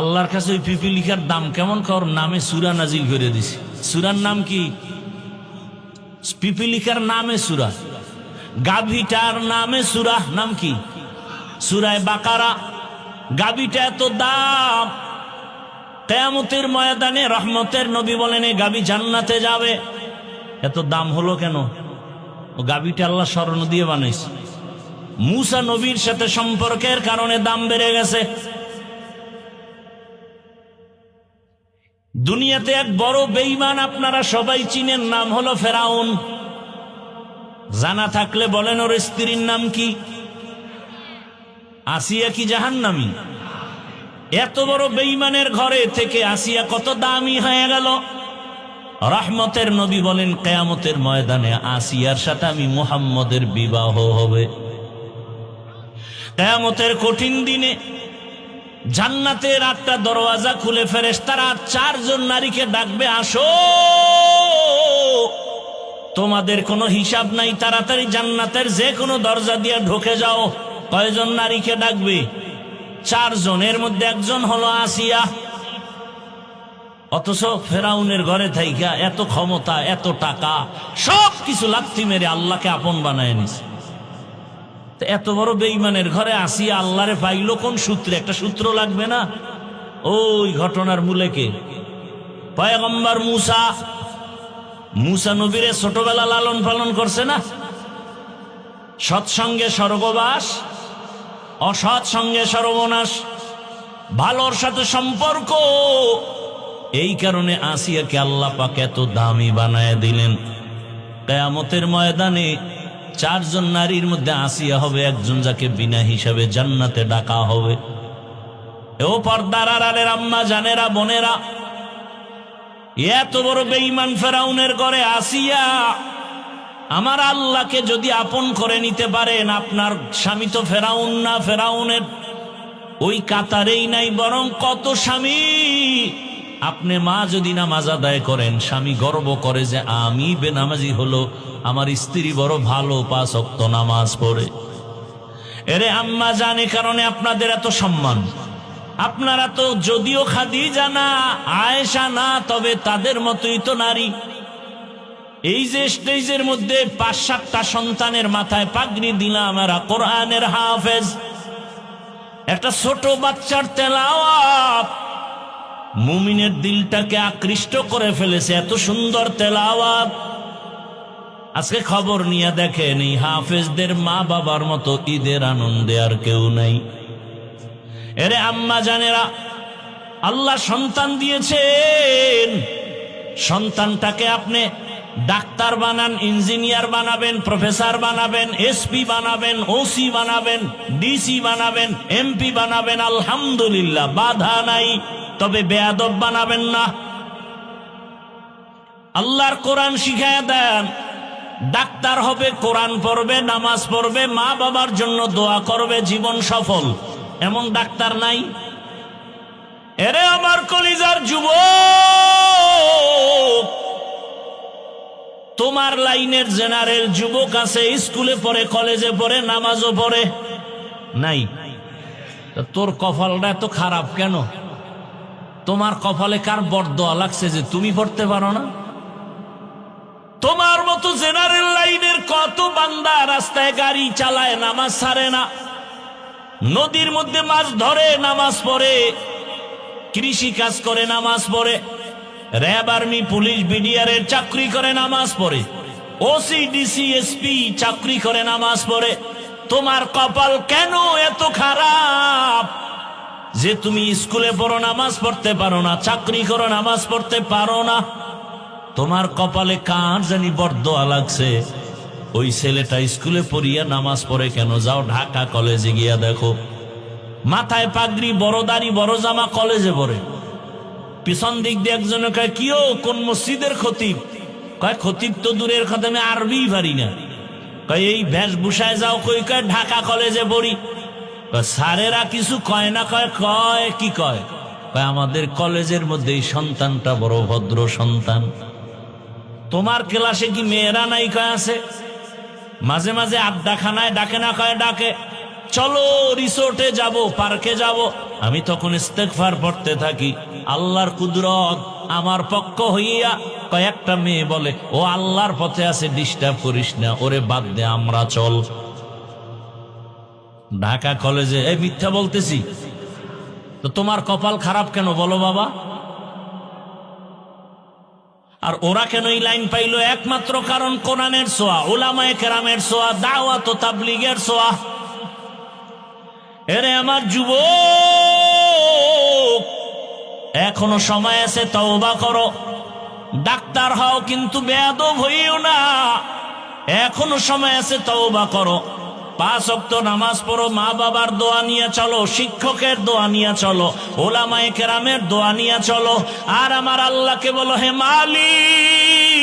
আল্লাহর কাছে ওই পিপিলিকার দাম কেমন, কর নামে সূরা নাজিল করে দিছি। সূরার নাম কি? পিপিলিকার নামে সূরা, গাভীটার নামে সূরা। নাম কি? সূরায়ে বাকারা। গাভীটা এত দাম, কিয়ামতের ময়দানে রহমতের নবী বলেন এই গাভী জান্নাতে যাবে। এত দাম হলো কেন? ও গাভীটা আল্লাহ স্বর্ণ দিয়ে বানাইছে। মূসা নবীর সাথে সম্পর্কের কারণে দাম বেড়ে গেছে। দুনিয়াতে এক বড় বেঈমান আপনারা সবাই চিনেন, নাম হলো ফেরাউন। জানা থাকলে বলেন ওর স্ত্রীর নাম কি? আসিয়া কি জাহান্নামী? এত বড় বেঈমানের ঘরে থেকে আসিয়া কত দামি হয়ে গেল। রহমতের নবী বলেন কিয়ামতের ময়দানে আসিয়ার সাথে আমি মুহাম্মদের বিবাহ হবে। কিয়ামতের কঠিন দিনে জান্নাতের 8টা দরওয়াজা খুলে ফেরেশতারা 4 জন নারীকে ডাকবে, আসো, তোমাদের কোনো হিসাব নাই, তাড়াতাড়ি জান্নাতের যে কোনো দরজা দিয়ে ঢুকে যাও। কয়জন নারীকে ডাকবে? 4 জন। এর মধ্যে একজন হলো আসিয়া। অথচ ফেরাউনের ঘরে থাইকা এত ক্ষমতা, এত টাকা, সব কিছু লাথি মেরে আল্লাহকে আপন বানায় নিছে। এত বড় বেঈমানের ঘরে আসিয়া আল্লাহরে পাইল কোন সূত্রে? একটা সূত্র লাগবে না? ওই ঘটনার মূলে কে? পয়গম্বর মূসা। মূসা নবীরে ছোটবেলা লালন পালন করছে না? সৎসঙ্গে স্বর্গবাস, অসৎ সঙ্গে সর্বনাশ। ভালোর সাথে সম্পর্ক, এই কারণে আসিয়াকে আল্লাহ পাক এত দামি বানায় দিলেন। কিয়ামতের ময়দানে 4 জন নারীর মধ্যে আসিয়া হবে একজন, যাকে বিনা হিসাবে জান্নাতে ডাকা হবে। ও পর্দার আড়ালের আম্মা জানেরা, বোনেরা, এত বড় বেঈমান ফেরাউনের ঘরে আসিয়া আমার আল্লাহকে যদি আপন করে নিতে পারেন, আপনার স্বামী তো ফেরাউন না, ফেরাউনের ওই কাতারেই নাই, বরং কত স্বামী। আপনি মা যদি নামাজ আদায় করেন, স্বামী গর্ব করে যে আমি বেনামাজি হলো, আমার স্ত্রী বড় ভালো, 5 ওয়াক্ত নামাজ পড়ে। এরে আম্মা জানে কারণে আপনাদের এত সম্মান। আপনারা তো যদিও খাদিজা না, আয়েশা না, তবে তাদের মতোই তো নারী। এই যে স্টেজের মধ্যে 5-7টা সন্তানের মাথায় পাগড়ি দিলাম, এরা কোরআনের হাফেজ। একটা ছোট বাচ্চার তেলাওয়াত মুমিনের দিলটাকে আকৃষ্ট করে ফেলেছে, এত সুন্দর তেলাওয়াত। আজকে খবর নিয়ে দেখেন, এই হাফেজদের মা বাবার মতো ঈদের আনন্দে আর কেউ নাই। এরে আম্মা জানেরা, আল্লাহ সন্তান দিয়েছেন, সন্তানটাকে আপনি ডাক্তার বানান, ইঞ্জিনিয়ার বানাবেন, প্রফেসর বানাবেন, এসপি বানাবেন, ওসি বানাবেন, ডিসি বানাবেন, এমপি বানাবেন, আলহামদুলিল্লাহ, বাধা নাই। তবে বেয়াদব বানাবেন না। আল্লাহর কোরআন শিখায়া দেন, ডাক্তার হবে, কোরআন পড়বে, নামাজ পড়বে, মা বাবার জন্য দোয়া করবে, জীবন সফল। এমন ডাক্তার নাই? এরে আমার কলিজার যুবক, তোমার লাইনের জেনারেল যুবক আছে, স্কুলে পড়ে, কলেজে পড়ে, নামাজও পড়ে, নাই? তোর কপালটা এত খারাপ কেন? তোমার কপালে কার বরদোয়া লাগছে যে তুমি পড়তে পারো না? তোমার মতো জেনারেল লাইনের কত বান্দা রাস্তায় গাড়ি চালায়, নামাজ ছাড়ে না, নদীর মধ্যে মাছ ধরে, নামাজ পড়ে, কৃষি কাজ করে, নামাজ পড়ে, র্যাব, আর্মি, পুলিশ, বিডিআরের চাকরি করে, নামাজ পড়ে, ওসি, ডিসি, এসপি চাকরি করে, নামাজ পড়ে। তোমার কপাল কেন এত খারাপ যে তুমি স্কুলে পড়ো, নামাজ পড়তে পারো না, চাকরি করো, নামাজ পড়তে পারো না? তোমার কপালে কার জানি বরদোয়া লাগছে। ওই ছেলেটা স্কুলে পড়িয়া নামাজ পড়ে কেন? যাও ঢাকা কলেজে গিয়া দেখো, মাথায় পাগড়ি, বড় দাড়ি, বড় জামা, কলেজে পড়ে। পিছন দিক দিয়ে একজনে কয়, কিও কোন মসজিদের খতিব? কয় খতিব তো দূরের কথা, আমি আরবি পারি না। কয় এই বেশভূষায় যাও কই? কয় ঢাকা কলেজে পড়ি। স্যারেরা কিছু কয় না? কয় কয় কি কয়? কয় আমাদের কলেজের মধ্যে এই সন্তানটা বড় ভদ্র সন্তান। তোমার ক্লাসে কি মেয়েরা নাই? কয় আছে। মাঝে মাঝে আড্ডাখানায় ডাকে না? কয় ডাকে। চলো রিসোর্টে যাব, পার্কে যাব। আমি তখন ইস্তেগফার পড়তে থাকি, আল্লাহর কুদরত আমার পক্ষ হইয়া কয়েকটা মেয়ে বলে, ও আল্লাহর পথে আছে, ডিস্টার্ব করিস না, ওরে বাদ দে, আমরা চল। ঢাকা কলেজে। এই মিথ্যা বলতেছি তো? তোমার কপাল খারাপ কেন বলো বাবা? আর ওরা কেন এই লাইন পাইলো? একমাত্র কারণ কোরআনের ছোঁয়া, উলামায়ে কেরামের ছোঁয়া, দাওয়াত ও তাবলীগের ছোঁয়া। এরে আমার যুবক, এখনো সময় আছে, তওবা করো। ডাক্তার হও কিন্তু বেয়াদব হইও না, এখনো সময় আছে, তওবা করো। 5 ওয়াক্ত নামাজ পড়ো, মা বাবার দোয়া নিয়ে চলো, শিক্ষকের দোয়া নিয়ে চলো, উলামায়ে কেরামের দোয়া নিয়ে চলো। আর আমার আল্লাহকে বলো, হে মালিক,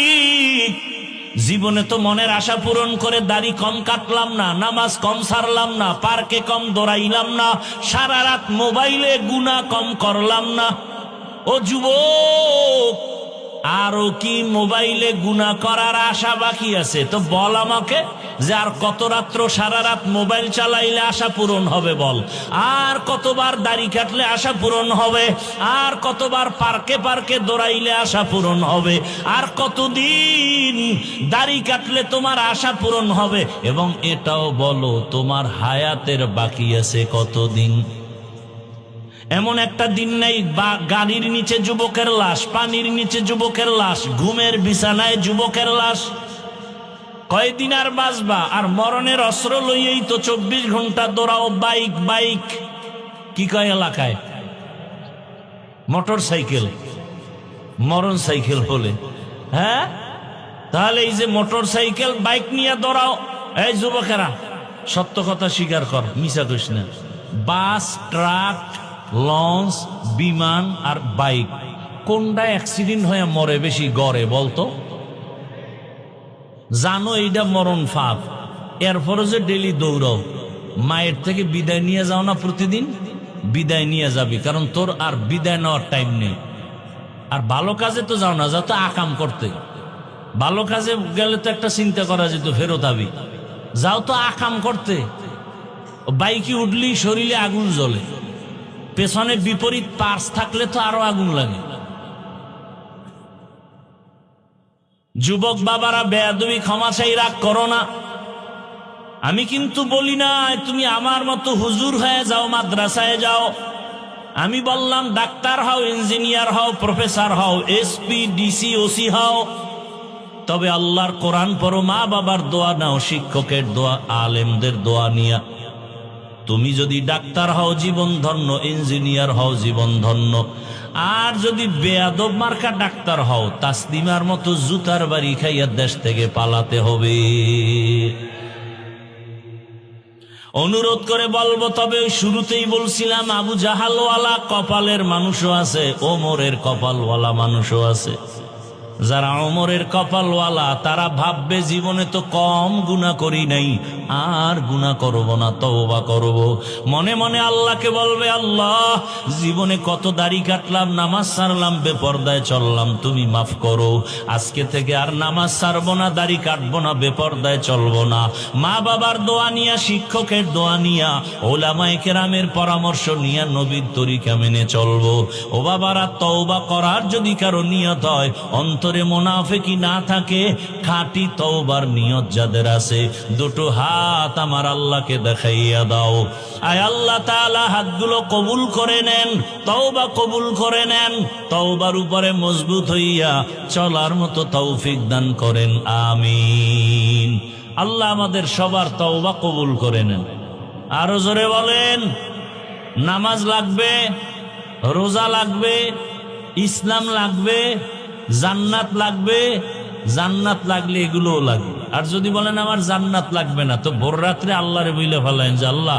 জীবনে তো মনের আশা পূরণ করে দাড়ি কম কাটলাম না, নামাজ কম ছাড়লাম না, পার্কে কম দৌড়াইলাম না, সারা রাত মোবাইলে গুনাহ কম করলাম না। ও যুবক, আরো কি মোবাইলে গুনাহ করার আশা বাকি আছে? তো বল আমাকে, যে আর কত রাত্র সারা রাত মোবাইল চালাইলে আশা পূরণ হবে? বল। আর কতবার দাড়ি কাটলে আশা পূরণ হবে? আর কতবার পার্কে পার্কে দৌড়াইলে আশা পূরণ হবে? আর কতদিন দাড়ি কাটলে তোমার আশা পূরণ হবে? এবং এটাও বলো, তোমার হায়াতের বাকি আছে কতদিন? এমন একটা দিন নাই বা গাড়ির নিচে যুবকের লাশ, পানির নিচে যুবকের লাশ, ঘুমের বিছানায় যুবকের লাশ। কয়দিন আর বাঁচবা? আর মরণের অস্ত্র লইয়েই তো 24 ঘন্টা দৌড়াও। বাইক বাইক কি কয় এলাকায়? মোটর সাইকেল, মরণ সাইকেল বলে। হ্যাঁ, তাহলে এই যে মোটর সাইকেল, বাইক নিয়ে দৌড়াও। এই যুবকেরা, সত্য কথা স্বীকার কর, মিছা কইস না। বাস, ট্রাক, লঞ্চ, বিমান আর বাইক, কোনটা অ্যাক্সিডেন্ট হয়ে মরে বেশি গড়ে বলতো? জানো এইটা মরণ ফাঁদ, এরপরে যে ডেলি দৌড়াও। মায়ের থেকে বিদায় নিয়ে যাও না প্রতিদিন? বিদায় নিয়ে যাবি, কারণ তোর আর বিদায় নেওয়ার টাইম নেই। আর ভালো কাজে তো যাও না, যাও তো আকাম করতে। ভালো কাজে গেলে তো একটা চিন্তা করা যেত, ফেরত আবি। যাও তো আকাম করতে। বাইকে উঠলি শরীরে আগুন জ্বলে, পেছনে বিপরীত পার্স থাকলে তো আরো আগুন লাগে। যুবক বাবারা, বেয়াদবি ক্ষমা চাই, রাগ করো না। আমি কিন্তু বলি না তুমি আমার মতো হুজুর হয়ে যাও, মাদ্রাসায় যাও। আমি বললাম ডাক্তার হও, ইঞ্জিনিয়ার হও, প্রফেসর হও, এসপি, ডিসি, ওসি হও। তবে আল্লাহর কোরআন পড়ো, মা বাবার দোয়া নাও, শিক্ষকের দোয়া, আলেমদের দোয়া নিয়া। তুমি যদি ডাক্তার হও জীবন ধন্য, ইঞ্জিনিয়ার হও জীবন ধন্য, আর যদি বেয়াদব মার্কা ডাক্তার হও, তাসলিমার মতো জুতার বাড়ি খাইয়া দেশ থেকে পালাতে হবে। অনুরোধ করে বলবো, তবে ওই শুরুতেই বলছিলাম আবু জাহালওয়ালা কপালের মানুষও আছে, ওমরের কপালওয়ালা মানুষও আছে। যারা ওমরের কপালওয়ালা তারা ভাববে জীবনে তো কম গুনাহ করি নাই, আর গুনাহ করব না, তওবা করব। মনে মনে আল্লাহকে বলবে, আল্লাহ জীবনে কত দাড়ি কাটলাম, নামাজ ছাড়লাম, বেপরদায় চললাম, তুমি মাফ করো। আজকে থেকে আর নামাজ ছাড়বো না, দাড়ি কাটবো না, বেপরদায় চলবো না। মা বাবার দোয়া নিয়া, শিক্ষকের দোয়া নিয়া, ওলামায়ে কেরামের পরামর্শ নিয়া নবীর তরিকা মেনে চলবো। ও বাবারা, তওবা করার যদি কারো নিয়ত হয়, অন্তরে মুনাফিকি না থাকে, খাঁটি তওবার নিয়ত যাদের আছে, দুটো হাত আমার আল্লাহকে দেখাইয়া দাও। আয় আল্লাহ তাআলা হাতগুলো কবুল করে নেন, তওবা কবুল করে নেন, তওবার উপরে মজবুত হইয়া চলার মতো তৌফিক দান করেন, আমিন। আল্লাহ আমাদের সবার তওবা কবুল করে নেন। আরো জোরে বলেন। নামাজ লাগবে, রোজা লাগবে, ইসলাম লাগবে, জান্নাত লাগবে। জান্নাত লাগলে এগুলোও লাগবে। আর যদি বলেন আমার জান্নাত লাগবে না, তো ভোর রাত্রে আল্লাহরে বইলে ফেলেন যে আল্লাহ